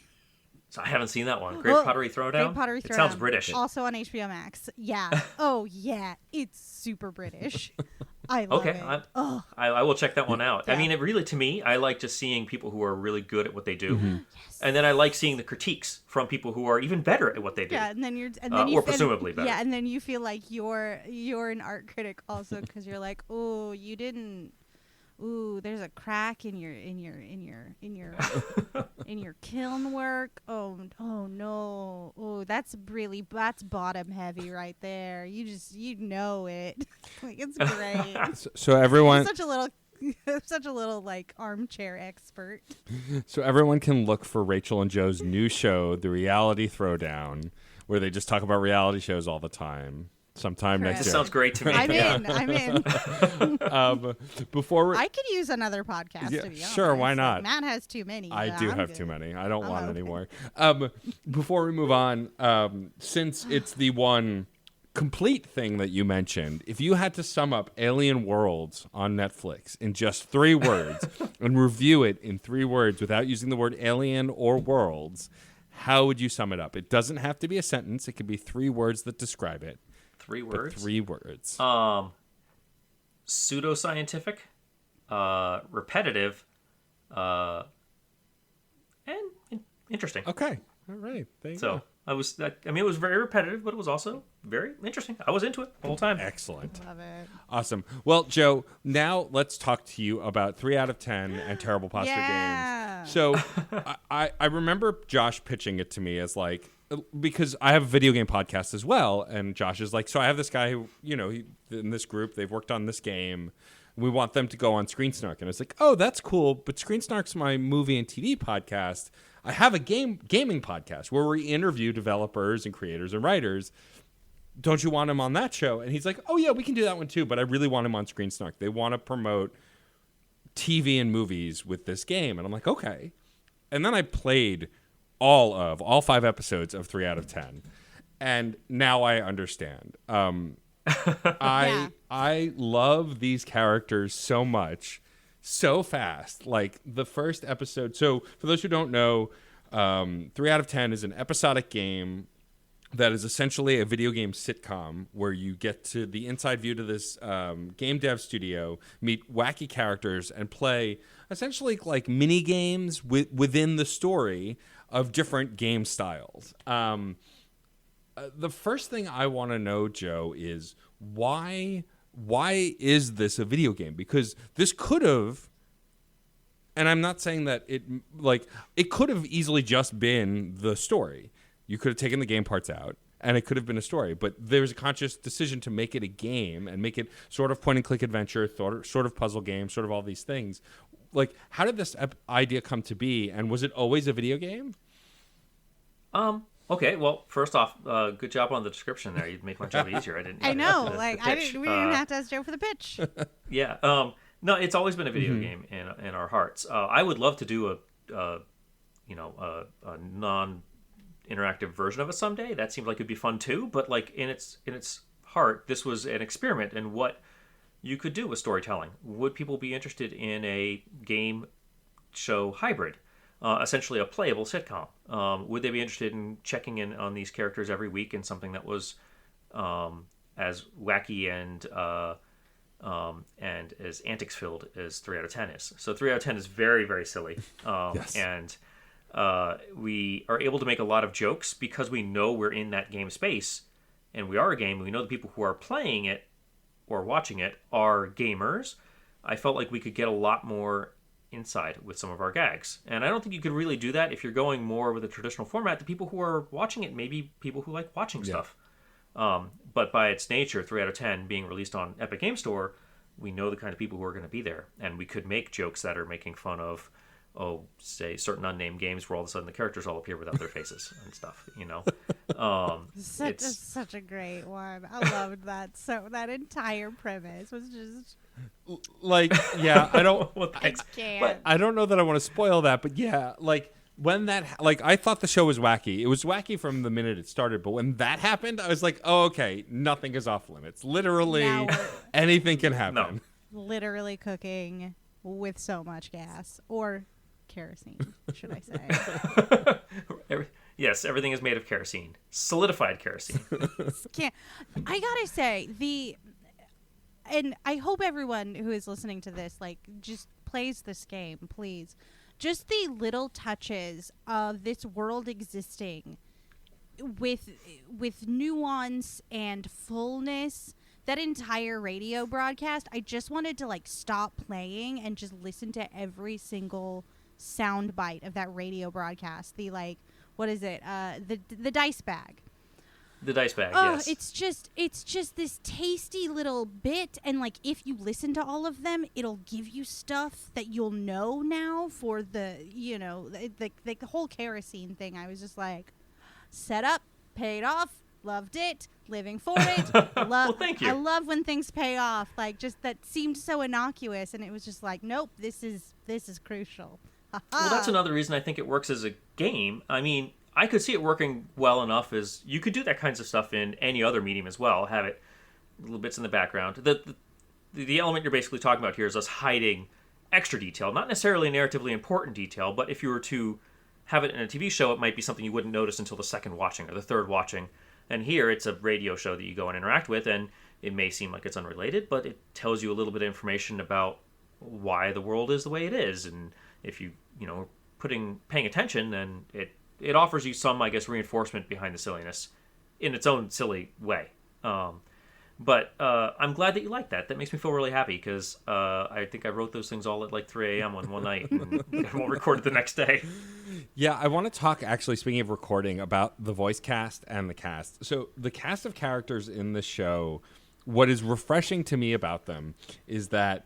So I haven't seen that one. Great Pottery Throwdown? Great Pottery Throwdown. It sounds British. Also on HBO Max. Yeah. Oh, yeah. It's super British. I love it. I will check that one out. Yeah. I mean, it really, to me, I like just seeing people who are really good at what they do. Mm-hmm. Yes. And then I like seeing the critiques from people who are even better at what they do. Yeah, and then presumably better. Yeah, and then you feel like you're an art critic also, because you're like, oh, you didn't. Ooh, there's a crack in your kiln work. Oh no. Oh, that's bottom heavy right there. You know it. Like, it's great. So everyone, such a little like armchair expert. So everyone can look for Rachel and Joe's new show, The Reality Throwdown, where they just talk about reality shows all the time. Sometime next year. This sounds great to me. I'm in. Before I could use another podcast, to be honest. Sure, why not? Matt has too many. I do have good. too many. I don't want any more. Before we move on, since it's the one complete thing that you mentioned, if you had to sum up Alien Worlds on Netflix in just 3 words and review it in 3 words without using the word alien or worlds, how would you sum it up? It doesn't have to be a sentence. It could be 3 words that describe it. 3 words? 3 words. Pseudoscientific, repetitive, and interesting. Okay. All right. There you go. It was very repetitive, but it was also very interesting. I was into it the whole time. Excellent. Love it. Awesome. Well, Joe, now let's talk to you about 3 out of 10 and Terrible Posture games. So I remember Josh pitching it to me as like, because I have a video game podcast as well, and Josh is like, so I have this guy who, you know, in this group, they've worked on this game. We want them to go on Screen Snark. And it's like, oh, that's cool, but Screen Snark's my movie and TV podcast. I have a gaming podcast where we interview developers and creators and writers. Don't you want him on that show? And he's like, oh, yeah, we can do that one too, but I really want him on Screen Snark. They want to promote TV and movies with this game. And I'm like, okay. And then I played all 5 episodes of 3 out of 10, and now I understand. I love these characters so much, so fast. Like the first episode. So for those who don't know, 3 out of 10 is an episodic game that is essentially a video game sitcom where you get to the inside view to this game dev studio, meet wacky characters, and play essentially like mini games within the story of different game styles. The first thing I want to know, Joe, is why is this a video game? Because this could have, and I'm not saying that it could have easily just been the story. You could have taken the game parts out, and it could have been a story. But there's a conscious decision to make it a game and make it sort of point-and-click adventure, sort of puzzle game, sort of all these things. Like, how did this idea come to be, and was it always a video game? Okay. Well, first off, good job on the description there. You'd make my job easier. I know. We didn't have to ask Joe for the pitch. Yeah. No, it's always been a video game in our hearts. I would love to do a non-interactive version of it someday. That seemed like it'd be fun too. But like in its heart, this was an experiment in what you could do with storytelling. Would people be interested in a game show hybrid, essentially a playable sitcom? Would they be interested in checking in on these characters every week in something that was as wacky and as antics filled as 3 out of 10 is? So 3 out of 10 is very, very silly. Yes. And we are able to make a lot of jokes because we know we're in that game space, and we are a game. We know the people who are playing it or watching it are gamers. I felt like we could get a lot more inside with some of our gags. And I don't think you could really do that if you're going more with a traditional format. The people who are watching it may be people who like watching stuff. But by its nature, 3 out of 10 being released on Epic Game Store, we know the kind of people who are going to be there. And we could make jokes that are making fun of, say, certain unnamed games where all of a sudden the characters all appear without their faces and stuff, you know? It's such a great one. I loved that. So that entire premise was just... Like, yeah, I don't... Well, thanks. I don't know that I want to spoil that, but yeah, like... When that, like, I thought the show was wacky. It was wacky from the minute it started, but when that happened, I was like, oh, okay, nothing is off limits. Literally, anything can happen. No. Literally cooking with so much gas or kerosene, should I say? Yes, everything is made of kerosene, solidified kerosene. I gotta say and I hope everyone who is listening to this, like, just plays this game, please. Just the little touches of this world existing with nuance and fullness. That entire radio broadcast, I just wanted to like stop playing and just listen to every single sound bite of that radio broadcast. The like, what is it? The dice bag. The dice bag, yes. It's just this tasty little bit, and like if you listen to all of them, it'll give you stuff that you'll know now for the, you know, the whole kerosene thing. I was just like, set up, paid off, loved it, living for it. Well, thank you. I love when things pay off. Like, just that seemed so innocuous, and it was just like, nope, this is crucial. Well, that's another reason I think it works as a game. I mean, I could see it working well enough as you could do that kinds of stuff in any other medium as well. Have it little bits in the background. The element you're basically talking about here is us hiding extra detail, not necessarily narratively important detail, but if you were to have it in a TV show, it might be something you wouldn't notice until the second watching or the third watching. And here, it's a radio show that you go and interact with, and it may seem like it's unrelated, but it tells you a little bit of information about why the world is the way it is. And if you paying attention, then it offers you some, I guess, reinforcement behind the silliness in its own silly way. But I'm glad that you like that. That makes me feel really happy because I think I wrote those things all at like 3 a.m. on one night and got them all recorded the next day. Yeah, I want to talk, actually, speaking of recording, about the voice cast and the cast. So the cast of characters in the show, what is refreshing to me about them is that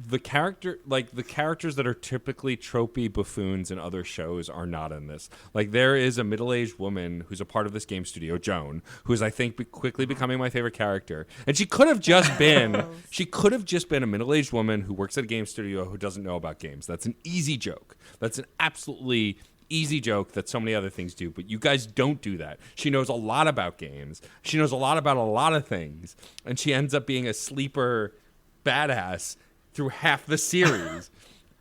the characters that are typically tropey buffoons in other shows are not in this. Like, there is a middle-aged woman who's a part of this game studio, Joan, who's, I think, quickly becoming my favorite character. And she could have just been a middle-aged woman who works at a game studio who doesn't know about games. That's an easy joke. That's an absolutely easy joke that so many other things do, but you guys don't do that. She knows a lot about games. She knows a lot about a lot of things, and she ends up being a sleeper badass through half the series.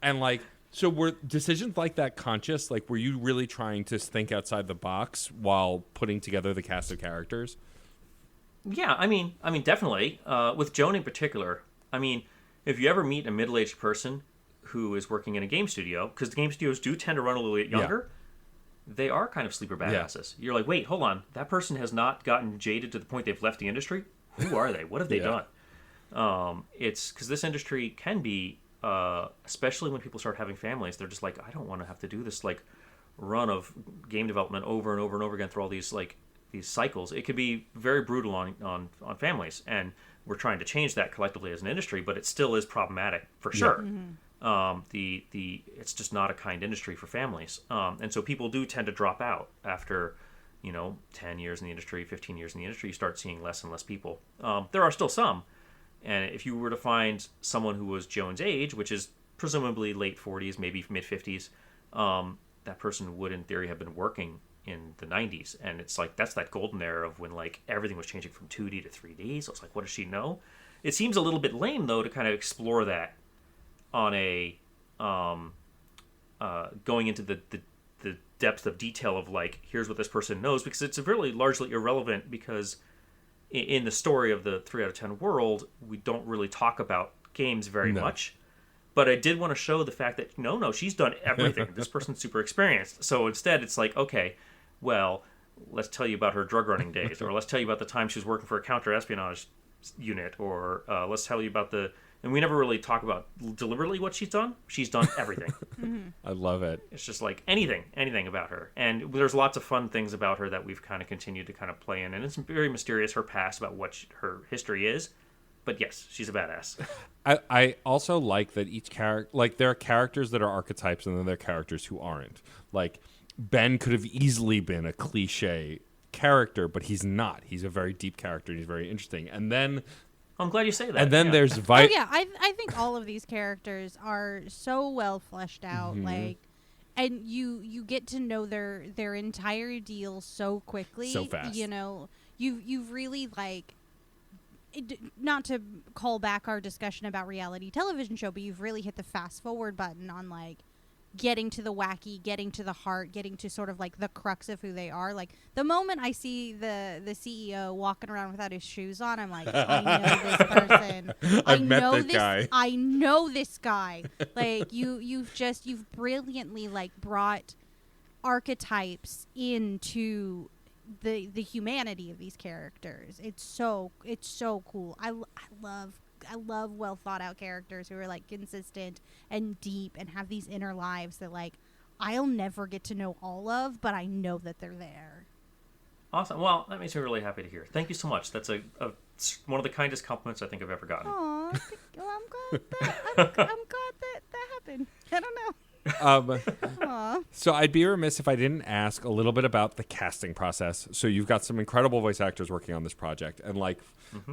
And like, so were decisions like that conscious? Like, were you really trying to think outside the box while putting together the cast of characters? Yeah, I mean, definitely. With Joan in particular, I mean, if you ever meet a middle-aged person who is working in a game studio, because the game studios do tend to run a little bit younger, they are kind of sleeper badasses. Yeah. You're like, wait, hold on. That person has not gotten jaded to the point they've left the industry? Who are they? What have they done? It's because this industry can be, especially when people start having families, they're just like, I don't want to have to do this like run of game development over and over and over again through all these cycles. It could be very brutal on families, and we're trying to change that collectively as an industry, but it still is problematic for sure. Mm-hmm. It's just not a kind industry for families, and so people do tend to drop out after 10 years in the industry, 15 years in the industry. You start seeing less and less people. There are still some. And if you were to find someone who was Joan's age, which is presumably late 40s, maybe mid 50s, that person would in theory have been working in the 90s. And it's like, that's that golden era of when like everything was changing from 2D to 3D. So it's like, what does she know? It seems a little bit lame though to kind of explore that on a going into the depth of detail of like, here's what this person knows, because it's really largely irrelevant, because in the story of the 3 out of 10 world, we don't really talk about games very much. But I did want to show the fact that no, she's done everything. This person's super experienced. So instead it's like, okay, well, let's tell you about her drug running days, or let's tell you about the time she was working for a counter-espionage unit, or let's tell you about and we never really talk about deliberately what she's done. She's done everything. I love it. It's just like anything about her. And there's lots of fun things about her that we've kind of continued to kind of play in. And it's very mysterious, her past, about what her history is. But yes, she's a badass. I also like that each character, like there are characters that are archetypes and then there are characters who aren't. Like Ben could have easily been a cliche character, but he's not. He's a very deep character. He's very interesting. And then... I'm glad you say that. And then there's I think all of these characters are so well fleshed out, like, and you get to know their entire deal so quickly, so fast. You know, you've really like, not to call back our discussion about reality television show, but you've really hit the fast forward button on like getting to the wacky, getting to the heart, getting to sort of like the crux of who they are. Like the moment I see the CEO walking around without his shoes on, I'm like, I know this person. I've met this guy. I know this guy. Like you've brilliantly like brought archetypes into the humanity of these characters. It's so cool. I love well thought out characters who are like consistent and deep and have these inner lives that like I'll never get to know all of, but I know that they're there. Awesome. Well, that makes me really happy to hear. Thank you so much. That's one of the kindest compliments I think I've ever gotten. Aw, well, I'm glad that happened. I don't know. So I'd be remiss if I didn't ask a little bit about the casting process. So you've got some incredible voice actors working on this project, and like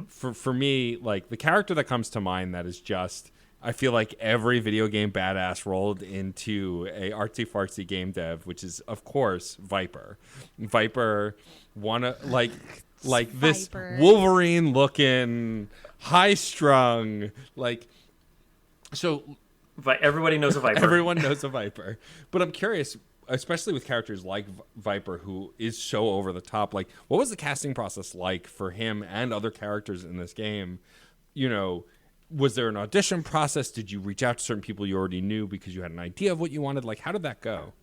for me, like the character that comes to mind that is just, I feel like every video game badass rolled into a artsy fartsy game dev, which is of course Viper. Viper, this Wolverine looking, high strung, like so. Everybody knows a Viper. Everyone knows a Viper. But I'm curious, especially with characters like Viper, who is so over the top, like, what was the casting process like for him and other characters in this game? You know, was there an audition process? Did you reach out to certain people you already knew because you had an idea of what you wanted? Like, how did that go?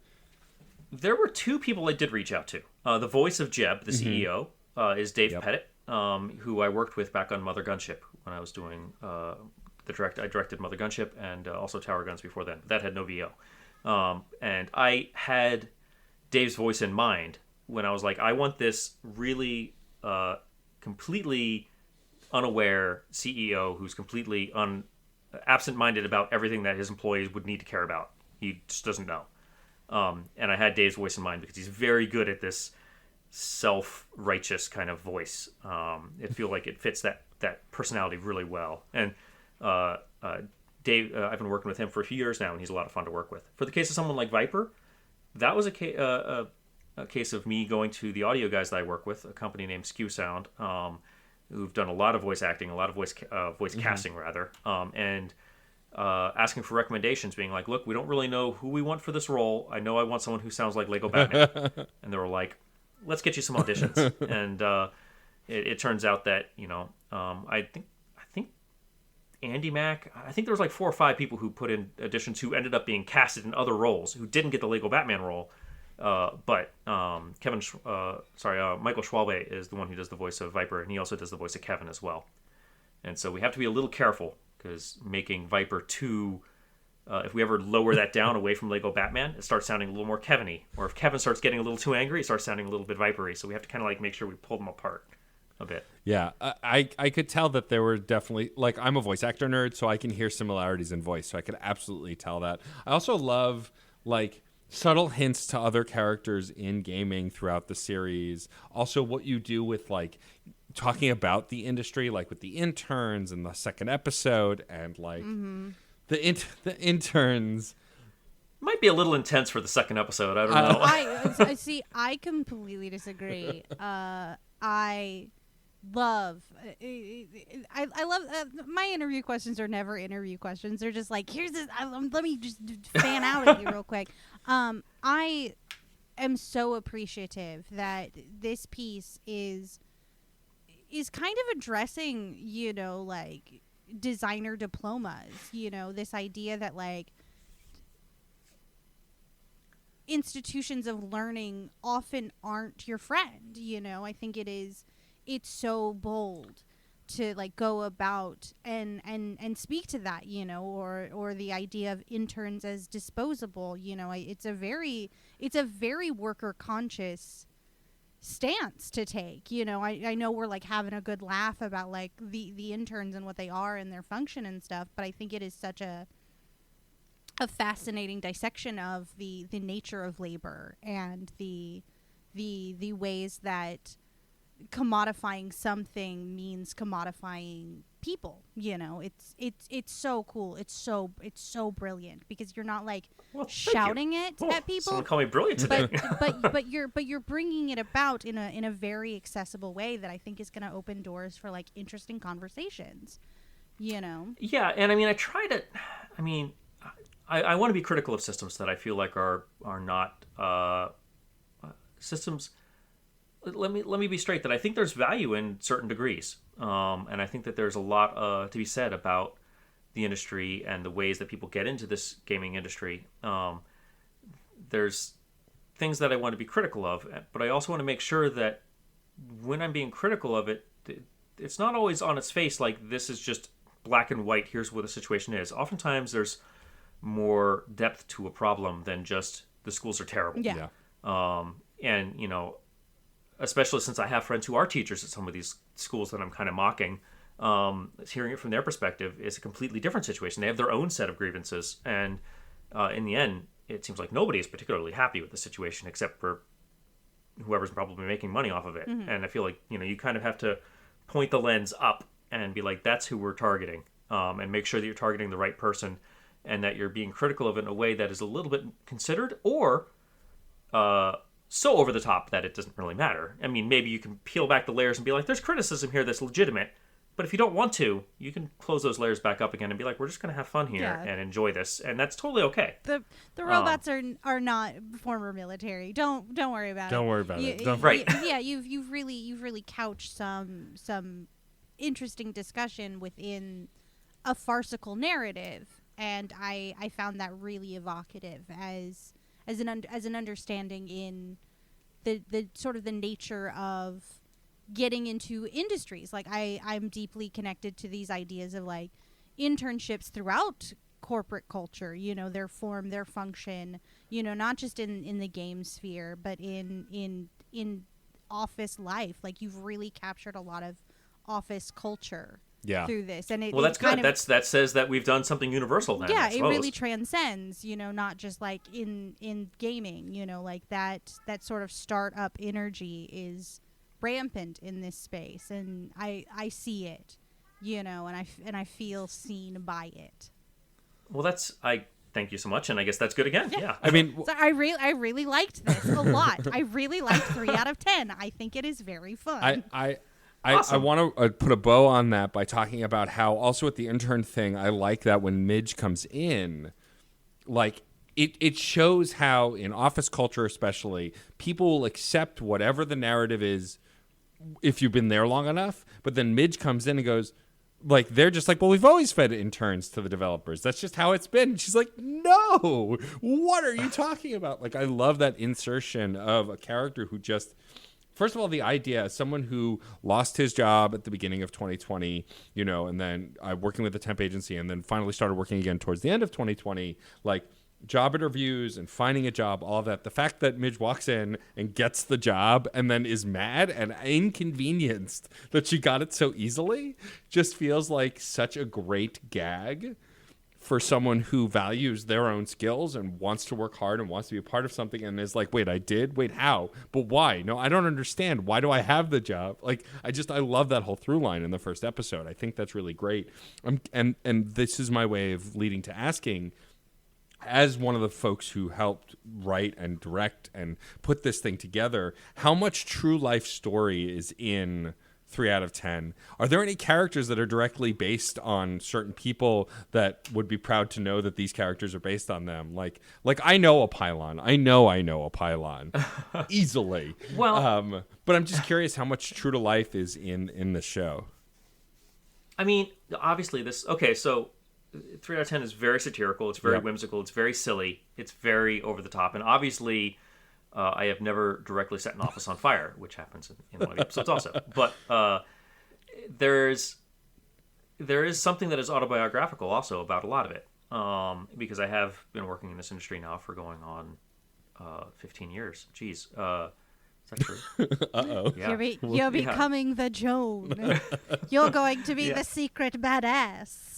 There were 2 people I did reach out to. The voice of Jeb, the CEO, is Dave Pettit, who I worked with back on Mother Gunship when I was doing... I directed Mother Gunship and also Tower Guns before then. That had no VO. And I had Dave's voice in mind when I was like, I want this really completely unaware CEO who's completely absent-minded about everything that his employees would need to care about. He just doesn't know. And I had Dave's voice in mind because he's very good at this self-righteous kind of voice. It feels like it fits that personality really well. And Dave, I've been working with him for a few years now, and he's a lot of fun to work with. For the case of someone like Viper, that was a case of me going to the audio guys that I work with, a company named Skew Sound, who've done a lot of voice acting, a lot of voice casting, rather, and asking for recommendations, being like, look, we don't really know who we want for this role. I know I want someone who sounds like Lego Batman. And they were like, let's get you some auditions. And it turns out that, I think Andy Mack, I think there was like 4 or 5 people who put in auditions who ended up being casted in other roles who didn't get the Lego Batman role. But Michael Schwalbe is the one who does the voice of Viper, and he also does the voice of Kevin as well. And so we have to be a little careful, because making Viper too, if we ever lower that down away from Lego Batman, it starts sounding a little more Kevin-y. Or if Kevin starts getting a little too angry, it starts sounding a little bit Viper-y. So we have to kind of like make sure we pull them apart a bit. Yeah, I could tell that there were definitely, like, I'm a voice actor nerd, so I can hear similarities in voice, so I could absolutely tell that. I also love, like, subtle hints to other characters in gaming throughout the series. Also, what you do with, like, talking about the industry, like with the interns in the second episode, and like the interns. Might be a little intense for the second episode. I don't know. I see. I completely disagree. I love. I love my interview questions are never interview questions. They're just like, here's this. Let me just fan out at you real quick. I am so appreciative that this piece is kind of addressing, like designer diplomas. This idea that like institutions of learning often aren't your friend. I think it's so bold to like go about and speak to that, or the idea of interns as disposable. It's a very worker conscious stance to take. I know we're like having a good laugh about like the interns and what they are and their function and stuff, but I think it is such a fascinating dissection of the nature of labor and the ways that commodifying something means commodifying people. It's so cool. It's so brilliant because you're not like shouting it at people. Someone call me brilliant today. but you're bringing it about in a very accessible way that I think is going to open doors for like interesting conversations. Yeah, and I mean I want to be critical of systems that I feel like are not systems. Let me be straight that I think there's value in certain degrees, and I think that there's a lot to be said about the industry and the ways that people get into this gaming industry. There's things that I want to be critical of, but I also want to make sure that when I'm being critical of it, it's not always on its face like this is just black and white. Here's what the situation is. Oftentimes there's more depth to a problem than just the schools are terrible. Yeah. And especially since I have friends who are teachers at some of these schools that I'm kind of mocking, hearing it from their perspective is a completely different situation. They have their own set of grievances, and in the end, it seems like nobody is particularly happy with the situation except for whoever's probably making money off of it. Mm-hmm. And I feel like you kind of have to point the lens up and be like, that's who we're targeting, and make sure that you're targeting the right person, and that you're being critical of it in a way that is a little bit considered, or so over the top that it doesn't really matter. I mean, maybe you can peel back the layers and be like, there's criticism here that's legitimate, but if you don't want to, you can close those layers back up again and be like, we're just going to have fun here and enjoy this, and that's totally okay. The robots are not former military. Don't worry about it. Don't worry about it. Right. Yeah, you've really couched some interesting discussion within a farcical narrative. And I found that really evocative as an understanding in the sort of the nature of getting into industries. Like I'm deeply connected to these ideas of like internships throughout corporate culture. Their form, their function. Not just in the game sphere, but in office life. Like you've really captured a lot of office culture. Yeah. Through this, and that's good. That says that we've done something universal. Then, yeah, it really transcends. Not just like in gaming. Like that sort of startup energy is rampant in this space, and I see it. And I feel seen by it. Well, I thank you so much, and I guess that's good again. Yeah. I mean, so I really liked this a lot. I really liked 3 out of 10. I think it is very fun. Awesome. I want to put a bow on that by talking about how also with the intern thing, I like that when Midge comes in, like it shows how in office culture especially, people will accept whatever the narrative is if you've been there long enough. But then Midge comes in and goes, like, they're just like, well, we've always fed interns to the developers. That's just how it's been. And she's like, no, what are you talking about? Like, I love that insertion of a character who just... First of all, the idea, someone who lost his job at the beginning of 2020, and then working with a temp agency, and then finally started working again towards the end of 2020, like job interviews and finding a job, all of that. The fact that Midge walks in and gets the job and then is mad and inconvenienced that she got it so easily just feels like such a great gag for someone who values their own skills and wants to work hard and wants to be a part of something and is like, wait, how? But why? No, I don't understand. Why do I have the job? Like, I love that whole through line in the first episode. I think that's really great. And this is my way of leading to asking, as one of the folks who helped write and direct and put this thing together, how much true life story is in 3 out of 10? Are there any characters that are directly based on certain people that would be proud to know that these characters are based on them? Like I know a pylon. I know a pylon easily. Well, but I'm just curious how much true to life is in the show. I mean, obviously so 3 out of 10 is very satirical. It's very whimsical. It's very silly. It's very over the top. And obviously, I have never directly set an office on fire, which happens in one of the episodes also. But there is something that is autobiographical also about a lot of it. Because I have been working in this industry now for going on 15 years. Jeez. Is that true? Uh-oh. Yeah. You're becoming the Joan. You're going to be the secret badass.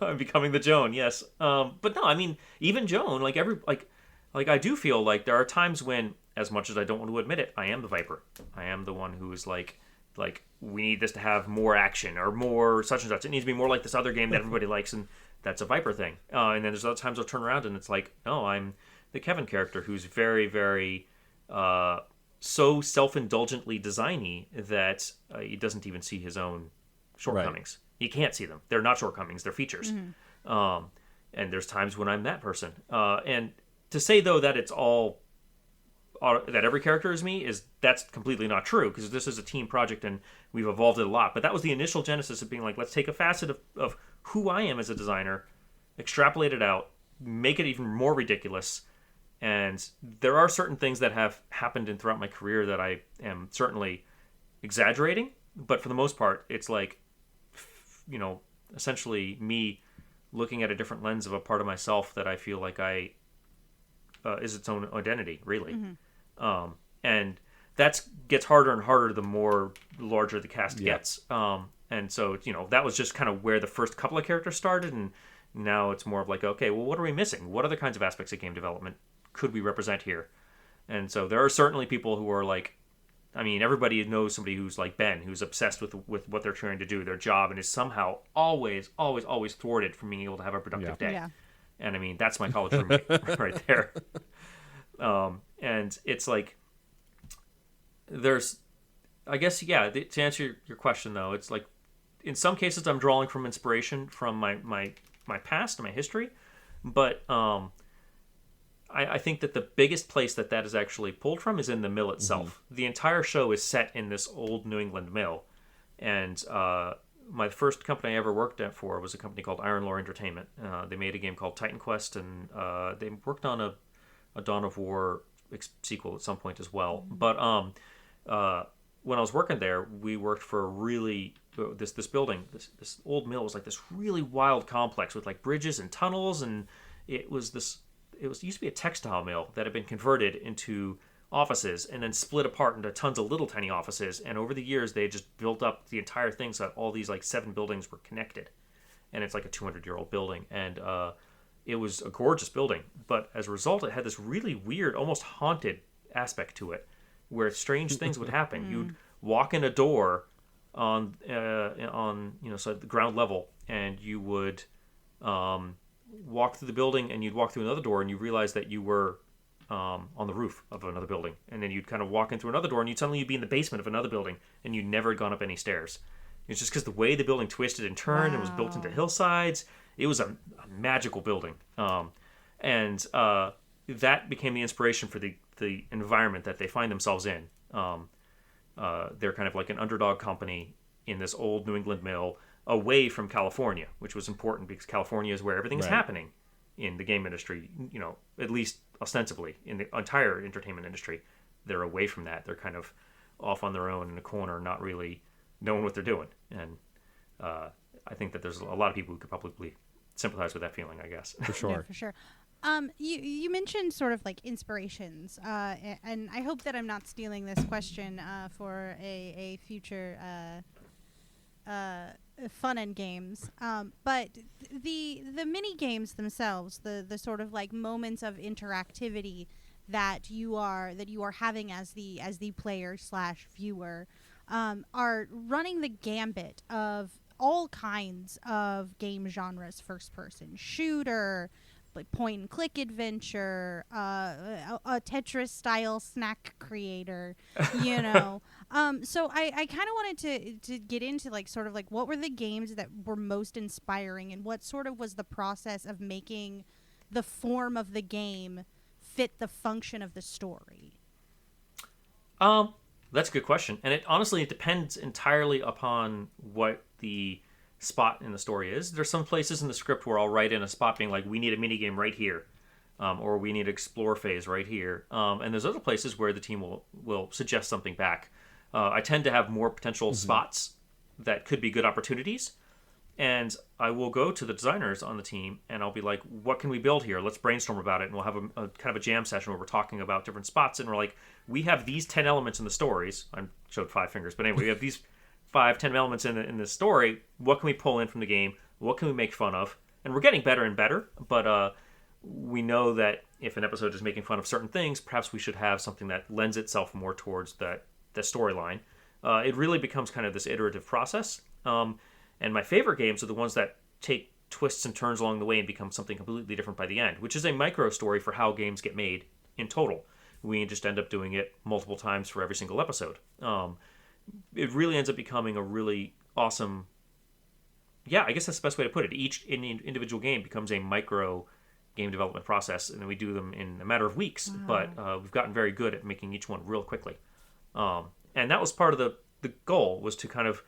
I'm becoming the Joan, yes. But no, I mean, even Joan, like I do feel like there are times when, as much as I don't want to admit it, I am the Viper. I am the one who is like we need this to have more action or more such and such. It needs to be more like this other game that everybody likes, and that's a Viper thing. And then there's other times I'll turn around and it's like, no, I'm the Kevin character who's very, very so self-indulgently designy that he doesn't even see his own shortcomings. Right. He can't see them. They're not shortcomings. They're features. Mm-hmm. And there's times when I'm that person. And to say, though, that it's all that every character is me, that's completely not true, because this is a team project and we've evolved it a lot. But that was the initial genesis of being like, let's take a facet of who I am as a designer, extrapolate it out, make it even more ridiculous. And there are certain things that have happened throughout my career that I am certainly exaggerating, but for the most part, it's like, essentially me looking at a different lens of a part of myself that I feel like is its own identity, really. Mm-hmm. And that gets harder and harder the larger the cast gets. And so, that was just kind of where the first couple of characters started, and now it's more of like, okay, well, what are we missing? What other kinds of aspects of game development could we represent here? And so there are certainly people who are like, I mean, everybody knows somebody who's like Ben, who's obsessed with what they're trying to do, their job, and is somehow always thwarted from being able to have a productive day. Yeah. And I mean, that's my college roommate right there. And it's like, I guess, to answer your question though, it's like, in some cases I'm drawing from inspiration from my past and my history, but I think that the biggest place that is actually pulled from is in the mill itself. Mm-hmm. The entire show is set in this old New England mill. And my first company I ever worked at for was a company called Iron Lore Entertainment. They made a game called Titan Quest, and they worked on a Dawn of War sequel at some point as well. Mm-hmm. But when I was working there, we worked for this building. This old mill was like this really wild complex with like bridges and tunnels, and it used to be a textile mill that had been converted into offices and then split apart into tons of little tiny offices. And over the years, they just built up the entire thing so that all these like 7 buildings were connected. And it's like a 200-year-old building. And it was a gorgeous building. But as a result, it had this really weird, almost haunted aspect to it, where strange things would happen. You'd walk in a door on so at the ground level, and you would walk through the building, and you'd walk through another door, and you realize that you were on the roof of another building. And then you'd kind of walk in through another door, and you'd be in the basement of another building, and you'd never had gone up any stairs. It's just because the way the building twisted and turned and was built into hillsides, it was a magical building. And that became the inspiration for the environment that they find themselves in. They're kind of like an underdog company in this old New England mill, away from California, which was important because California is where everything's happening in the game industry, at least ostensibly in the entire entertainment industry. They're away from that. They're kind of off on their own in a corner, not really knowing what they're doing. And I think that there's a lot of people who could probably sympathize with that feeling, I guess. For sure. Yeah, for sure. You mentioned sort of like inspirations, and I hope that I'm not stealing this question for a future fun and games. But the mini games themselves, the sort of like moments of interactivity that you are having as the player / viewer, are running the gambit of all kinds of game genres: first person shooter, like point and click adventure, a Tetris style snack creator, you know. So I kind of wanted to get into like sort of like what were the games that were most inspiring, and what sort of was the process of making the form of the game fit the function of the story. That's a good question, and it depends entirely upon what the spot in the story is. There's some places in the script where I'll write in a spot being like, we need a mini game right here, or we need an explore phase right here. And there's other places where the team will suggest something back. I tend to have more potential spots that could be good opportunities, and I will go to the designers on the team and I'll be like, what can we build here? Let's brainstorm about it. And we'll have a kind of a jam session where we're talking about different spots, and we're like, we have these 10 elements in the stories. I showed 5 fingers, but anyway, we have these 5-10 elements in the story. What can we pull in from the game? What can we make fun of? And we're getting better and better, but we know that if an episode is making fun of certain things, perhaps we should have something that lends itself more towards the storyline. It really becomes kind of this iterative process. And my favorite games are the ones that take twists and turns along the way and become something completely different by the end, which is a micro story for how games get made in total. We just end up doing it multiple times for every single episode. It really ends up becoming a really awesome... Yeah, I guess that's the best way to put it. Each individual game becomes a micro game development process, and then we do them in a matter of weeks. Wow. But we've gotten very good at making each one real quickly. And that was part of the goal, was to kind of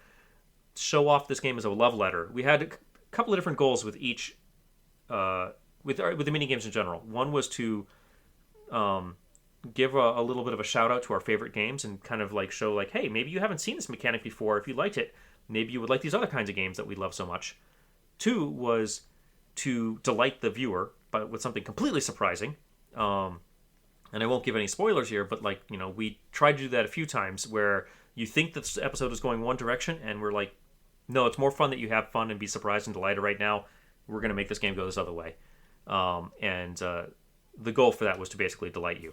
show off this game as a love letter. We had a couple of different goals with each, with the mini games in general. One was to give a little bit of a shout out to our favorite games and kind of like show like, hey, maybe you haven't seen this mechanic before. If you liked it, maybe you would like these other kinds of games that we love so much. 2 was to delight the viewer, but with something completely surprising. And I won't give any spoilers here, but like, you know, we tried to do that a few times where you think this episode is going one direction, and we're like, no, it's more fun that you have fun and be surprised and delighted right now. We're going to make this game go this other way. The goal for that was to basically delight you.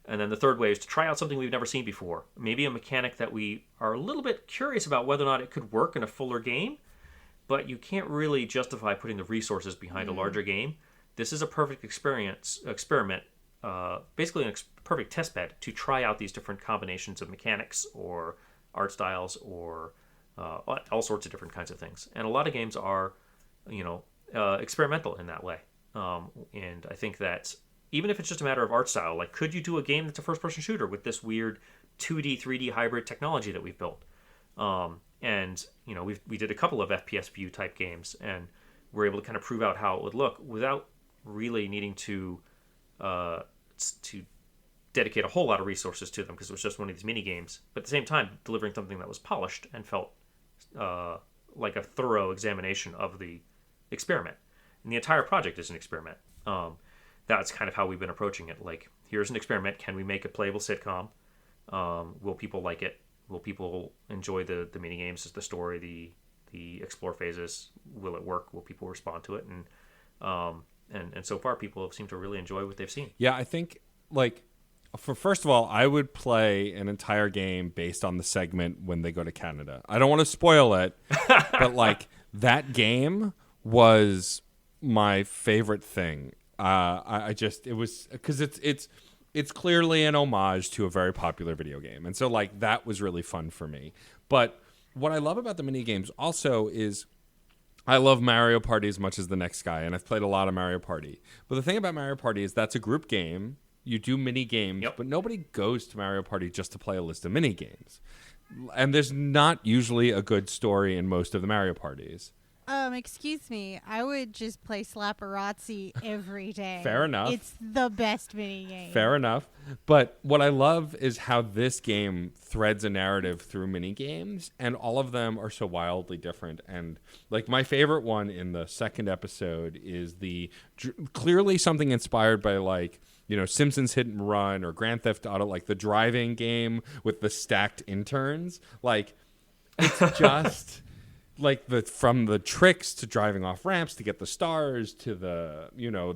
And then the third way is to try out something we've never seen before. Maybe a mechanic that we are a little bit curious about whether or not it could work in a fuller game, but you can't really justify putting the resources behind a larger game. This is a perfect experiment, basically a perfect test bed to try out these different combinations of mechanics or art styles or all sorts of different kinds of things. And a lot of games are, experimental in that way. And I think that even if it's just a matter of art style, like, could you do a game that's a first-person shooter with this weird 2D, 3D hybrid technology that we've built? We did a couple of FPS view type games, and we're able to kind of prove out how it would look without really needing to dedicate a whole lot of resources to them, because it was just one of these mini games. But at the same time, delivering something that was polished and felt like a thorough examination of the experiment. And the entire project is an experiment. That's kind of how we've been approaching it. Like, here's an experiment. Can we make a playable sitcom? Will people like it? Will people enjoy the mini games, the story, the explore phases? Will it work? Will people respond to it? And so far, people have seemed to really enjoy what they've seen. Yeah, I think, like, first of all, I would play an entire game based on the segment when they go to Canada. I don't want to spoil it, but like, that game was my favorite thing. It was because it's clearly an homage to a very popular video game, and so like that was really fun for me. But what I love about the mini games also is I love Mario Party as much as the next guy, and I've played a lot of Mario Party. But the thing about Mario Party is that's a group game. You do mini games, yep. But nobody goes to Mario Party just to play a list of mini games. And there's not usually a good story in most of the Mario Parties. Excuse me. I would just play Slapperazzi every day. Fair enough. It's the best mini game. Fair enough. But what I love is how this game threads a narrative through mini games, and all of them are so wildly different. And like, my favorite one in the second episode is clearly something inspired by, like, Simpsons Hit and Run or Grand Theft Auto, like the driving game with the stacked interns. Like, it's just like from the tricks to driving off ramps to get the stars to the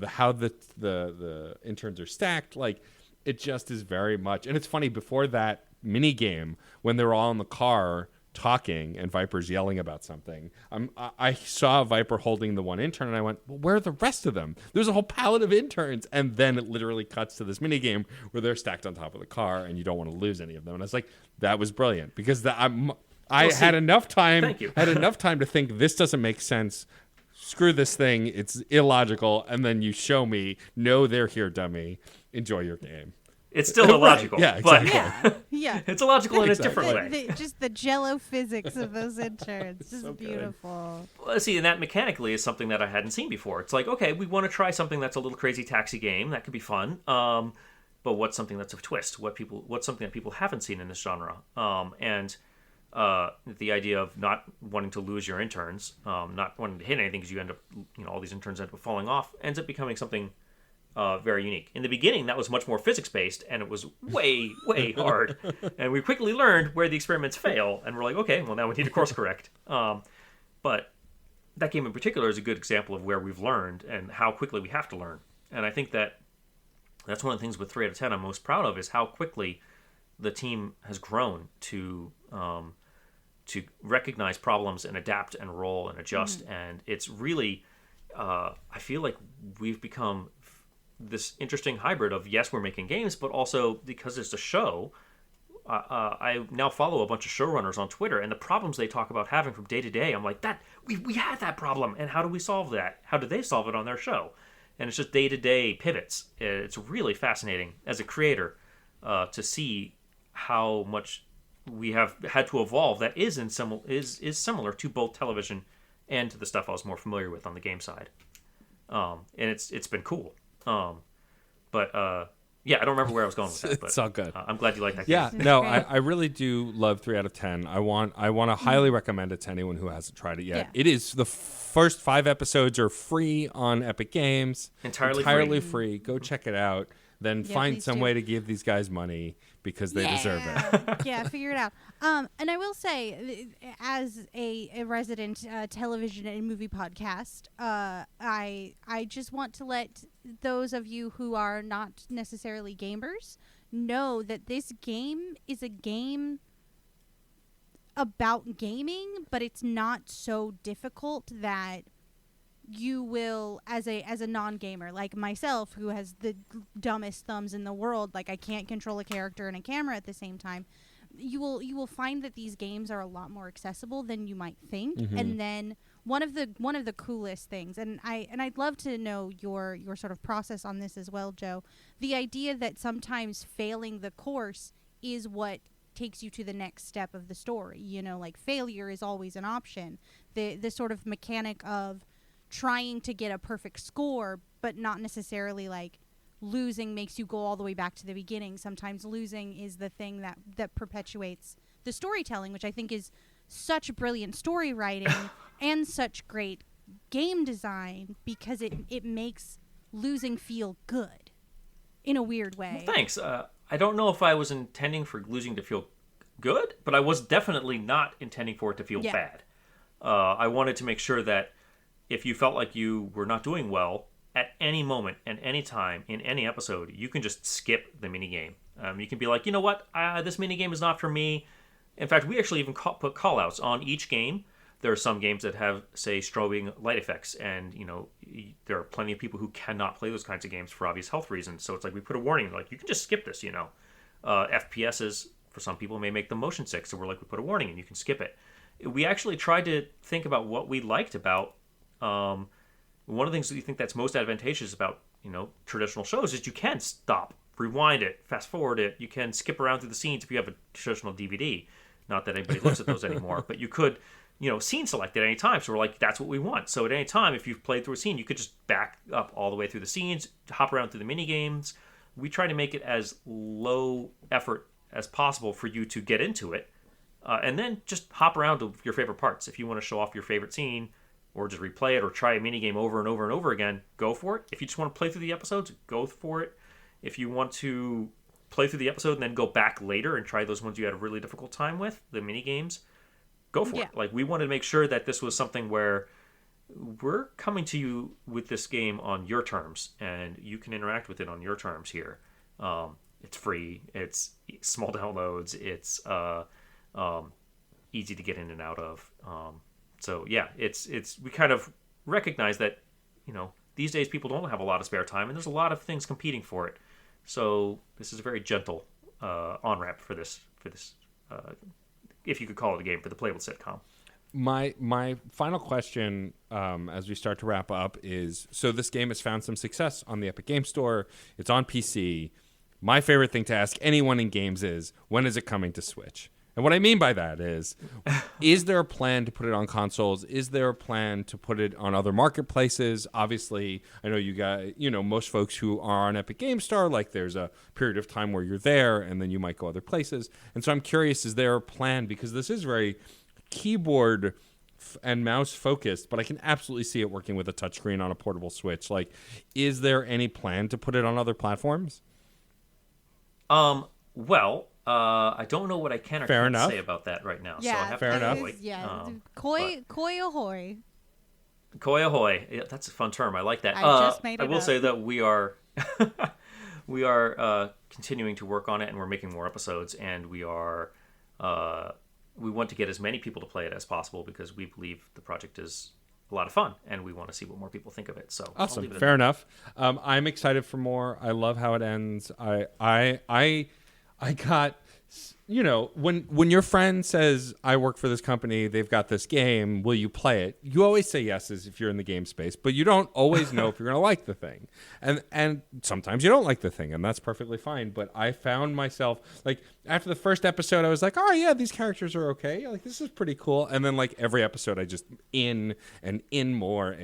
how the interns are stacked, like it just is very much. And it's funny, before that mini game when they were all in the car talking and Viper's yelling about something, I saw Viper holding the one intern and I went, well, where are the rest of them? There's a whole palette of interns. And then it literally cuts to this mini game where they're stacked on top of the car and you don't want to lose any of them. And I was like, that was brilliant, because had enough time to think this doesn't make sense. Screw this thing. It's illogical. And then you show me, no, they're here, dummy. Enjoy your game. It's still illogical. Right. Yeah, exactly. Yeah, yeah. It's illogical in a different way. Just the jello physics of those interns. Just so beautiful. Well, see, and that mechanically is something that I hadn't seen before. It's like, okay, we want to try something that's a little crazy taxi game. That could be fun. But what's something that's a twist? What's something that people haven't seen in this genre? And the idea of not wanting to lose your interns, not wanting to hit anything because you end up, all these interns end up falling off, ends up becoming something very unique. In the beginning, that was much more physics-based, and it was way, way hard. And we quickly learned where the experiments fail, and we're like, okay, well, now we need to course correct. But that game in particular is a good example of where we've learned and how quickly we have to learn. And I think that's one of the things with 3 out of 10 I'm most proud of, is how quickly the team has grown to recognize problems and adapt and roll and adjust. Mm-hmm. And it's really, I feel like we've become this interesting hybrid of, yes, we're making games, but also because it's a show, I now follow a bunch of showrunners on Twitter, and the problems they talk about having from day to day, I'm like, we had that problem, and how do we solve that? How do they solve it on their show? And it's just day-to-day pivots. It's really fascinating as a creator to see how much we have had to evolve that is similar to both television and to the stuff I was more familiar with on the game side. And it's been cool. Yeah, I don't remember where I was going with that. But, it's all good. I'm glad you like that game. Yeah, no, I really do love 3 out of 10. I want to highly recommend it to anyone who hasn't tried it yet. Yeah. It is, the first 5 episodes are free on Epic Games. Entirely free. Go check it out. Then find some way to give these guys money, because they deserve it. Yeah, figure it out. And I will say, as a resident television and movie podcast, I just want to let those of you who are not necessarily gamers know that this game is a game about gaming, but it's not so difficult that you will, as a non-gamer like myself, who has the dumbest thumbs in the world, like I can't control a character and a camera at the same time, you will find that these games are a lot more accessible than you might think. Mm-hmm. And then one of the coolest things, and I'd love to know your sort of process on this as well, Joe, the idea that sometimes failing the course is what takes you to the next step of the story. Like failure is always an option. The sort of mechanic of trying to get a perfect score, but not necessarily like losing makes you go all the way back to the beginning. Sometimes losing is the thing that perpetuates the storytelling, which I think is such brilliant story writing and such great game design, because it makes losing feel good in a weird way. Well, thanks. I don't know if I was intending for losing to feel good, but I was definitely not intending for it to feel bad. I wanted to make sure that if you felt like you were not doing well at any moment and any time in any episode, you can just skip the minigame. You can be like, you know what, this minigame is not for me. In fact, we actually even put call-outs on each game. There are some games that have, say, strobing light effects, and there are plenty of people who cannot play those kinds of games for obvious health reasons. So it's like we put a warning, like, you can just skip this, FPSs, for some people, may make them motion sick, so we're like, we put a warning and you can skip it. We actually tried to think about what we liked about one of the things that you think that's most advantageous about traditional shows is you can stop, rewind it, fast forward it. You can skip around through the scenes if you have a traditional DVD. Not that anybody looks at those anymore, but you could scene select at any time. So we're like, that's what we want. So at any time, if you've played through a scene, you could just back up all the way through the scenes, hop around through the mini games. We try to make it as low effort as possible for you to get into it, and then just hop around to your favorite parts. If you want to show off your favorite scene, or just replay it, or try a minigame over and over and over again, go for it. If you just want to play through the episodes, go for it. If you want to play through the episode and then go back later and try those ones you had a really difficult time with, the minigames, go for it. Like, we wanted to make sure that this was something where we're coming to you with this game on your terms, and you can interact with it on your terms here. It's free. It's small downloads. It's easy to get in and out of. So yeah, it's we kind of recognize that, you know, these days people don't have a lot of spare time, and there's a lot of things competing for it. So this is a very gentle on-ramp for this if you could call it a game, for the playable sitcom. My final question, as we start to wrap up, is: so this game has found some success on the Epic Game Store. It's on PC. My favorite thing to ask anyone in games is, when is it coming to Switch? And what I mean by that is there a plan to put it on consoles? Is there a plan to put it on other marketplaces? Obviously, I know you guys, you know, most folks who are on Epic Game Store, like, there's a period of time where you're there and then you might go other places. And so I'm curious, is there a plan? Because this is very keyboard and mouse focused, but I can absolutely see it working with a touchscreen on a portable Switch. Like, is there any plan to put it on other platforms? Well, I don't know what I can or can't say about that right now. Yeah, so I have fair enough. Koi ahoy. Koi ahoy. Yeah, that's a fun term. I like that. I just made it I will up. say that we are we are continuing to work on it, and we're making more episodes, and we are we want to get as many people to play it as possible, because we believe the project is a lot of fun, and we want to see what more people think of it. So awesome. Fair enough. I'm excited for more. I love how it ends. I got, you know, when your friend says, I work for this company, they've got this game, will you play it? You always say yes, as if you're in the game space, but you don't always know if you're going to like the thing. And sometimes you don't like the thing, and that's perfectly fine. But I found myself, like, after the first episode, I was like, oh yeah, these characters are okay. Like, this is pretty cool. And then, like, every episode, I just in more.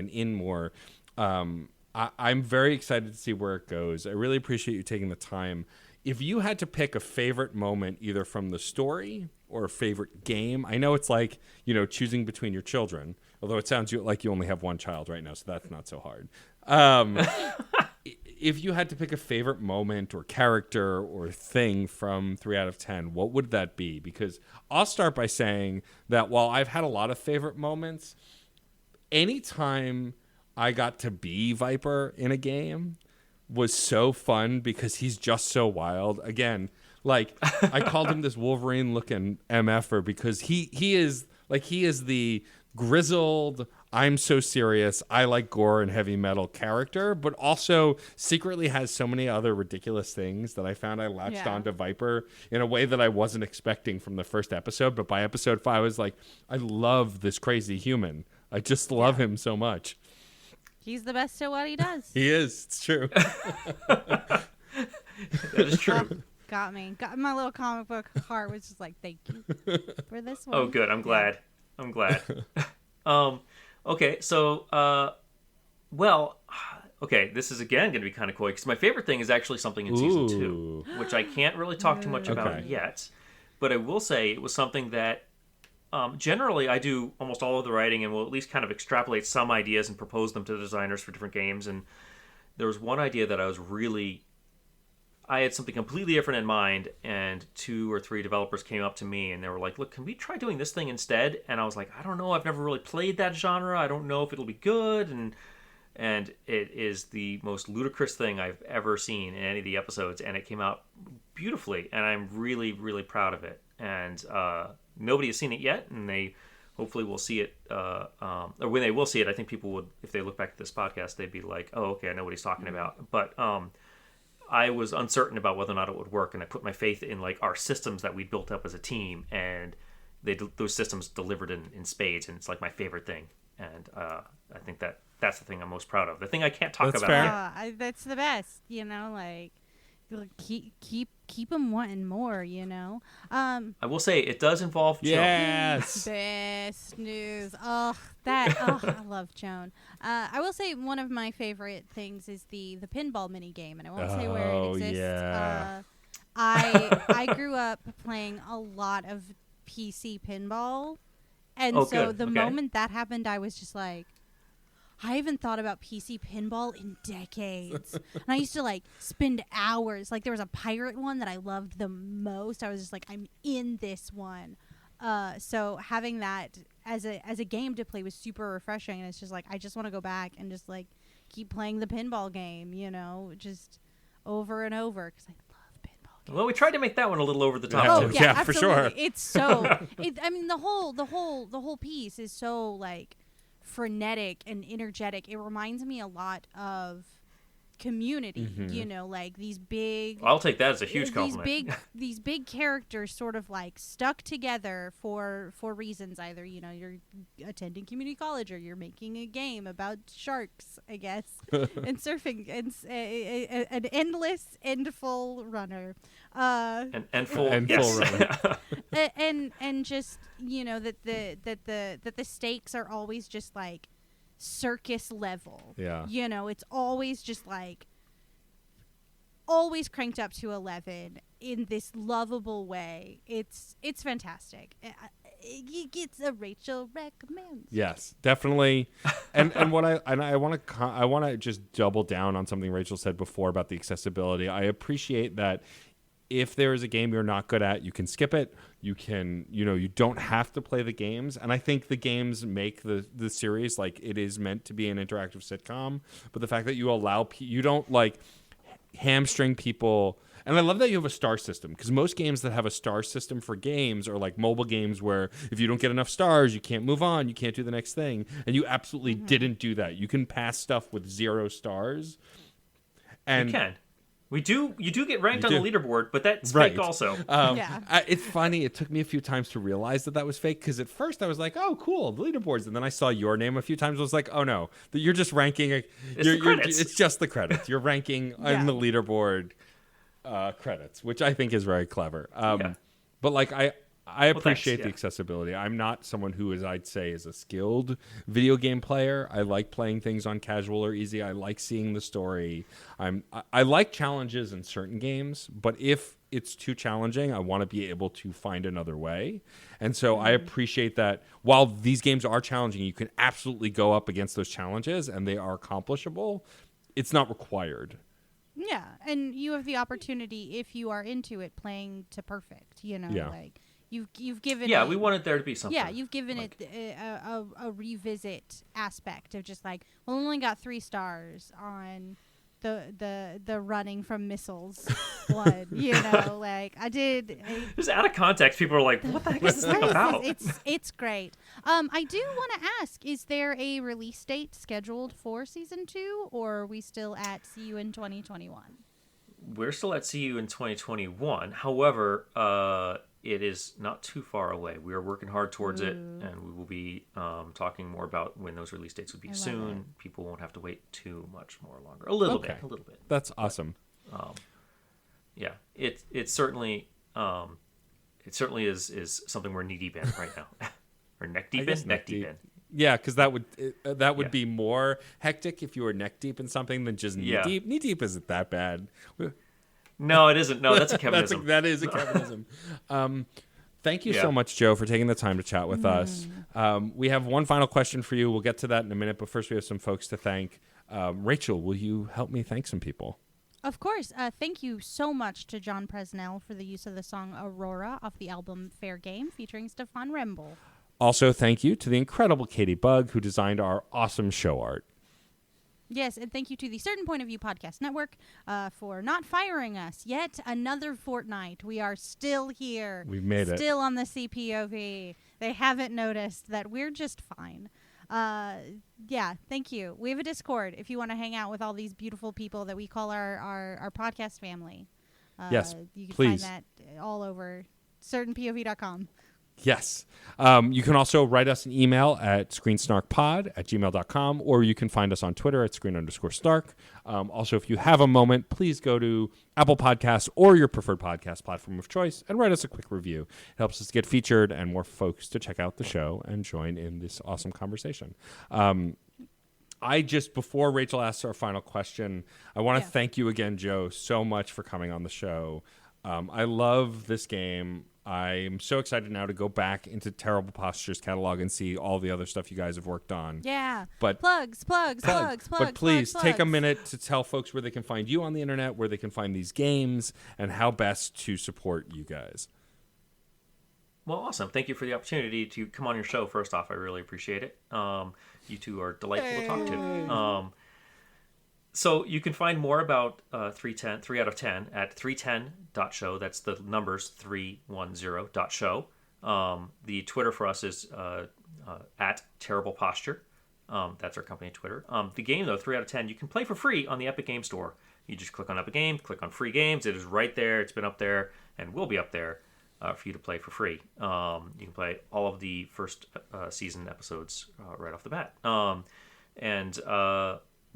I'm very excited to see where it goes. I really appreciate you taking the time. If you had to pick a favorite moment, either from the story or a favorite game, I know it's like, you know, choosing between your children, although it sounds like you only have one child right now, so that's not so hard. If you had to pick a favorite moment or character or thing from 3 out of 10, what would that be? Because I'll start by saying that while I've had a lot of favorite moments, anytime I got to be Viper in a game was so fun, because he's just so wild. Again, like, I called him this Wolverine looking MFer because he is the grizzled, I'm so serious, I like gore and heavy metal character, but also secretly has so many other ridiculous things that I found I latched onto Viper in a way that I wasn't expecting from the first episode. But by episode 5, I was like, I love this crazy human. I just love him so much. He's the best at what he does. He is. It's true. That is true. Got me. Got my little comic book heart was just like, thank you for this one. Oh, good. I'm glad. Okay, so, this is again going to be kind of coy, because my favorite thing is actually something in Season 2, which I can't really talk too much about yet. But I will say it was something that generally I do almost all of the writing, and will at least kind of extrapolate some ideas and propose them to the designers for different games. And there was one idea that I had something completely different in mind, and 2 or 3 developers came up to me and they were like, look, can we try doing this thing instead? And I was like, I don't know, I've never really played that genre, I don't know if it'll be good. And it is the most ludicrous thing I've ever seen in any of the episodes, and it came out beautifully, and I'm really, really proud of it. And nobody has seen it yet, and they hopefully will see it, or when they will see it, I think people would, if they look back at this podcast, they'd be like, oh, okay, I know what he's talking about. But I was uncertain about whether or not it would work, and I put my faith in, like, our systems that we built up as a team, and those systems delivered in spades, and it's like my favorite thing. And I think that's the thing I'm most proud of. The thing I can't talk about yet. That's the best, you know, like, keep them wanting more, you know. I will say it does involve Joan. Yes. Best news. I love Joan. I will say one of my favorite things is the pinball mini game, and I won't say where it exists. Yeah. I grew up playing a lot of PC pinball, and moment that happened, I was just like, I haven't thought about PC pinball in decades. And I used to, like, spend hours. Like, there was a pirate one that I loved the most. I was just like, I'm in this one. So having that as a game to play was super refreshing, and it's just like I just want to go back and just like keep playing the pinball game, just over and over because I love pinball games. Well, we tried to make that one a little over the top. Oh too. yeah, for absolutely. sure. It's so. I mean, the whole piece is so like frenetic and energetic. It reminds me a lot of Community, like these big. I'll take that as a huge compliment. These big characters sort of like stuck together for reasons. Either you're attending community college or you're making a game about sharks, I guess, and surfing, and an endless endful runner. An endful runner. and just that the stakes are always just like circus level. Yeah. It's always just like always cranked up to 11 in this lovable way. It's fantastic. It gets a Rachel recommends. Yes, definitely. And what I want to just double down on something Rachel said before about the accessibility. I appreciate that if there is a game you're not good at, you can skip it. You can, you don't have to play the games. And I think the games make the series like it is meant to be an interactive sitcom. But the fact that you allow, you don't like hamstring people. And I love that you have a star system, because most games that have a star system for games are like mobile games where if you don't get enough stars, you can't move on, you can't do the next thing. And you absolutely didn't do that. You can pass stuff with 0 stars. And you can. You do get ranked on the leaderboard, but that's fake also. It's funny. It took me a few times to realize that was fake, because at first I was like, oh, cool, the leaderboards. And then I saw your name a few times. I was like, oh, no, you're just ranking. It's just the credits. You're ranking on the leaderboard credits, which I think is very clever. But like I appreciate the accessibility. I'm not someone who I'd say is a skilled video game player. I like playing things on casual or easy. I like seeing the story. I like challenges in certain games, but if it's too challenging, I want to be able to find another way. And so I appreciate that while these games are challenging, you can absolutely go up against those challenges and they are accomplishable. It's not required. Yeah, and you have the opportunity, if you are into it, playing to perfect, like You've given we wanted there to be something. Yeah, you've given it a revisit aspect of just like, well, I only got 3 stars on the running from missiles one. Like I did. Just out of context, people are like, "What the heck is this thing about?" It's great. I do want to ask: is there a release date scheduled for season 2, or are we still at See You in 2021? We're still at See You in 2021. However, it is not too far away. We are working hard towards it, and we will be talking more about when those release dates would be soon. People won't have to wait too much more longer. A little bit. That's awesome. It certainly is something we're knee deep in right now, or neck deep in. Neck deep in. Yeah, because that would be more hectic if you were neck deep in something than just knee deep. Knee deep isn't that bad. No, it isn't. No, that's a Kevinism. That is a Kevinism. Thank you so much, Joe, for taking the time to chat with us. We have one final question for you. We'll get to that in a minute, but first we have some folks to thank. Rachel, will you help me thank some people? Of course. Thank you so much to John Presnell for the use of the song Aurora off the album Fair Game featuring Stefan Remble. Also, thank you to the incredible Katie Bugg, who designed our awesome show art. Yes, and thank you to the Certain Point of View Podcast Network for not firing us yet another fortnight. We are still here. We've made it. Still on the CPOV. They haven't noticed that we're just fine. Thank you. We have a Discord if you want to hang out with all these beautiful people that we call our podcast family. Yes, you can please. find that all over certainpov.com. Yes. You can also write us an email at screensnarkpod@gmail.com, or you can find us on Twitter at @screen_snark. Also, if you have a moment, please go to Apple Podcasts or your preferred podcast platform of choice and write us a quick review. It helps us get featured and more folks to check out the show and join in this awesome conversation. Before Rachel asks our final question, I want to thank you again, Joe, so much for coming on the show. I love this game. I'm so excited now to go back into Terrible Posture's catalog and see all the other stuff you guys have worked on. Yeah. But plugs. But please take a minute to tell folks where they can find you on the internet, where they can find these games, and how best to support you guys. Well, awesome. Thank you for the opportunity to come on your show. First off, I really appreciate it. You two are delightful to talk to. So you can find more about 310, 3 out of 10 at 310.show. That's the numbers 310.show. The Twitter for us is at Terrible Posture. That's our company Twitter. The game, though, 3 out of 10, you can play for free on the Epic Game Store. You just click on Epic Game, click on Free Games. It is right there. It's been up there and will be up there for you to play for free. You can play all of the first season episodes right off the bat.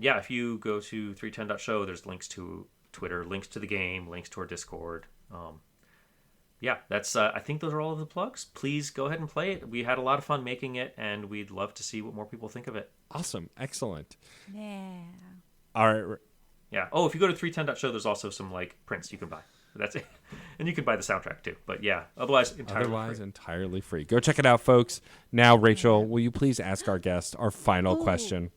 Yeah, if you go to 310.show, there's links to Twitter, links to the game, links to our Discord. Yeah, that's. I think those are all of the plugs. Please go ahead and play it. We had a lot of fun making it, and we'd love to see what more people think of it. Awesome. Excellent. Yeah. All right. Yeah. Oh, if you go to 310.show, there's also some prints you can buy. That's it. And you can buy the soundtrack too. But yeah, otherwise entirely free. Go check it out, folks. Now, Rachel, will you please ask our guest our final question?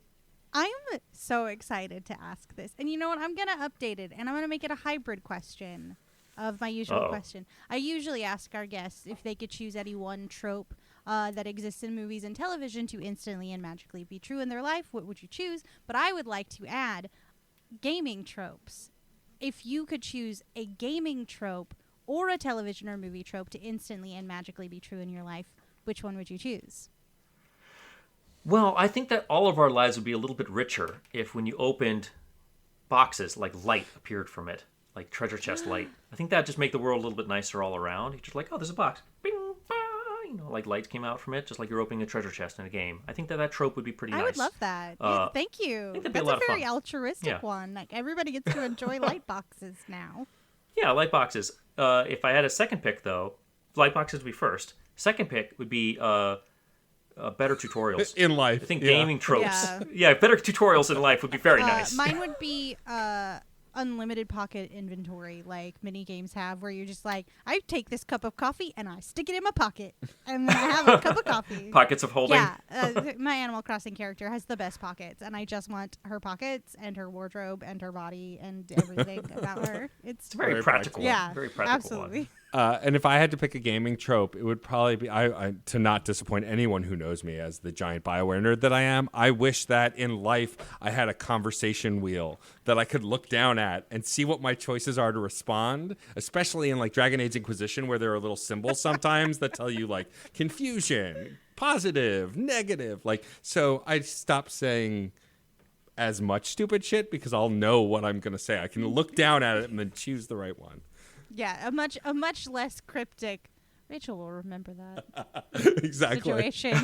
I'm so excited to ask this. And you know what? I'm going to update it, and I'm going to make it a hybrid question of my usual question. I usually ask our guests if they could choose any one trope that exists in movies and television to instantly and magically be true in their life. What would you choose? But I would like to add gaming tropes. If you could choose a gaming trope or a television or movie trope to instantly and magically be true in your life, which one would you choose? Well, I think that all of our lives would be a little bit richer if when you opened boxes, like light appeared from it, like treasure chest light. I think that would just make the world a little bit nicer all around. You're just like, oh, there's a box. Bing, bah, like lights came out from it, just like you're opening a treasure chest in a game. I think that trope would be pretty nice. I would love that. Yeah, thank you. I think that'd That's be a lot of very fun. altruistic one. Like everybody gets to enjoy light boxes now. Yeah, light boxes. If I had a second pick, though, light boxes would be first. Second pick would be better tutorials. In life. I think gaming tropes. Yeah, better tutorials in life would be very nice. Mine would be unlimited pocket inventory, like mini games have, where you're just like, I take this cup of coffee and I stick it in my pocket, and then I have a cup of coffee. Pockets of holding. Yeah, my Animal Crossing character has the best pockets, and I just want her pockets and her wardrobe and her body and everything about her. It's very practical. Yeah, very practical. Absolutely. And if I had to pick a gaming trope, it would probably be, I to not disappoint anyone who knows me as the giant BioWare nerd that I am, I wish that in life I had a conversation wheel that I could look down at and see what my choices are to respond, especially in like Dragon Age Inquisition, where there are little symbols sometimes that tell you like confusion, positive, negative. Like, so I stopped saying as much stupid shit because I'll know what I'm going to say. I can look down at it and then choose the right one. Yeah, a much less cryptic. Rachel will remember that. Exactly. Situation.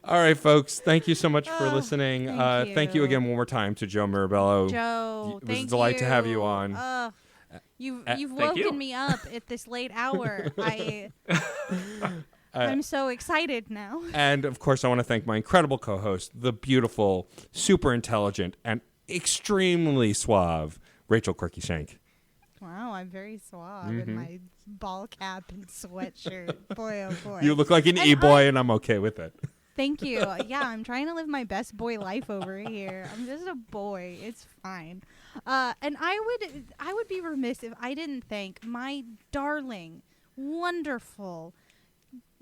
All right, folks. Thank you so much for listening. Thank you again one more time to Joe Mirabello. Joe, it was a delight to have you on. You've woken me up at this late hour. I'm so excited now. And of course, I want to thank my incredible co-host, the beautiful, super intelligent, and extremely suave Rachel Quirky Shank. Wow, I'm very suave in my ball cap and sweatshirt. Boy, oh boy. You look like an e-boy, and I'm okay with it. Thank you. Yeah, I'm trying to live my best boy life over here. I'm just a boy. It's fine. And I would be remiss if I didn't thank my darling, wonderful,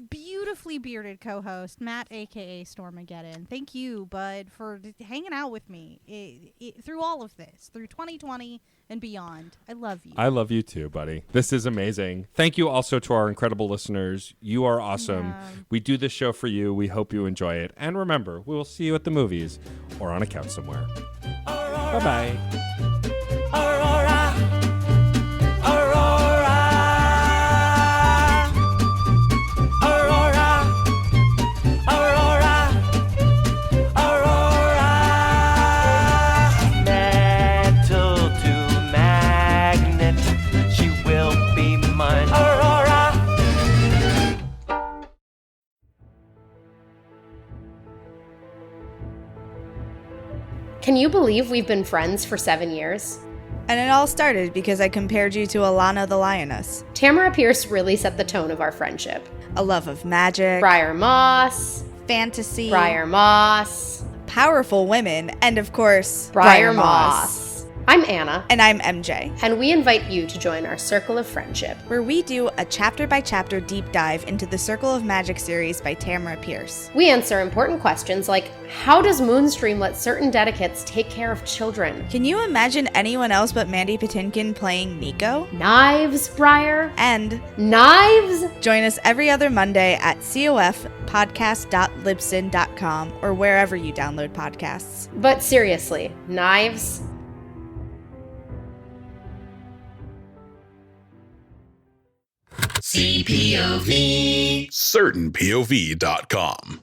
beautifully bearded co-host, Matt, a.k.a. Stormageddon. Thank you, bud, for hanging out with me through all of this, through 2020 and beyond. I love you. I love you too, buddy. This is amazing. Thank you also to our incredible listeners. You are awesome. Yeah. We do this show for you. We hope you enjoy it. And remember, we will see you at the movies or on a couch somewhere. Bye-bye. Aurora, Aurora, Aurora, Aurora, Aurora. Metal to magnet, she will be mine. Aurora. Can you believe we've been friends for 7 years? And it all started because I compared you to Alana the Lioness. Tamara Pierce really set the tone of our friendship. A love of magic, Briar Moss, fantasy, Briar Moss, powerful women, and of course, Briar Moss. I'm Anna. And I'm MJ. And we invite you to join our Circle of Friendship, where we do a chapter-by-chapter deep dive into the Circle of Magic series by Tamara Pierce. We answer important questions like, how does Moonstream let certain dedicates take care of children? Can you imagine anyone else but Mandy Patinkin playing Nico? Knives, Briar? And knives? Join us every other Monday at cofpodcast.libsyn.com or wherever you download podcasts. But seriously, knives? CPOV. CertainPOV.com.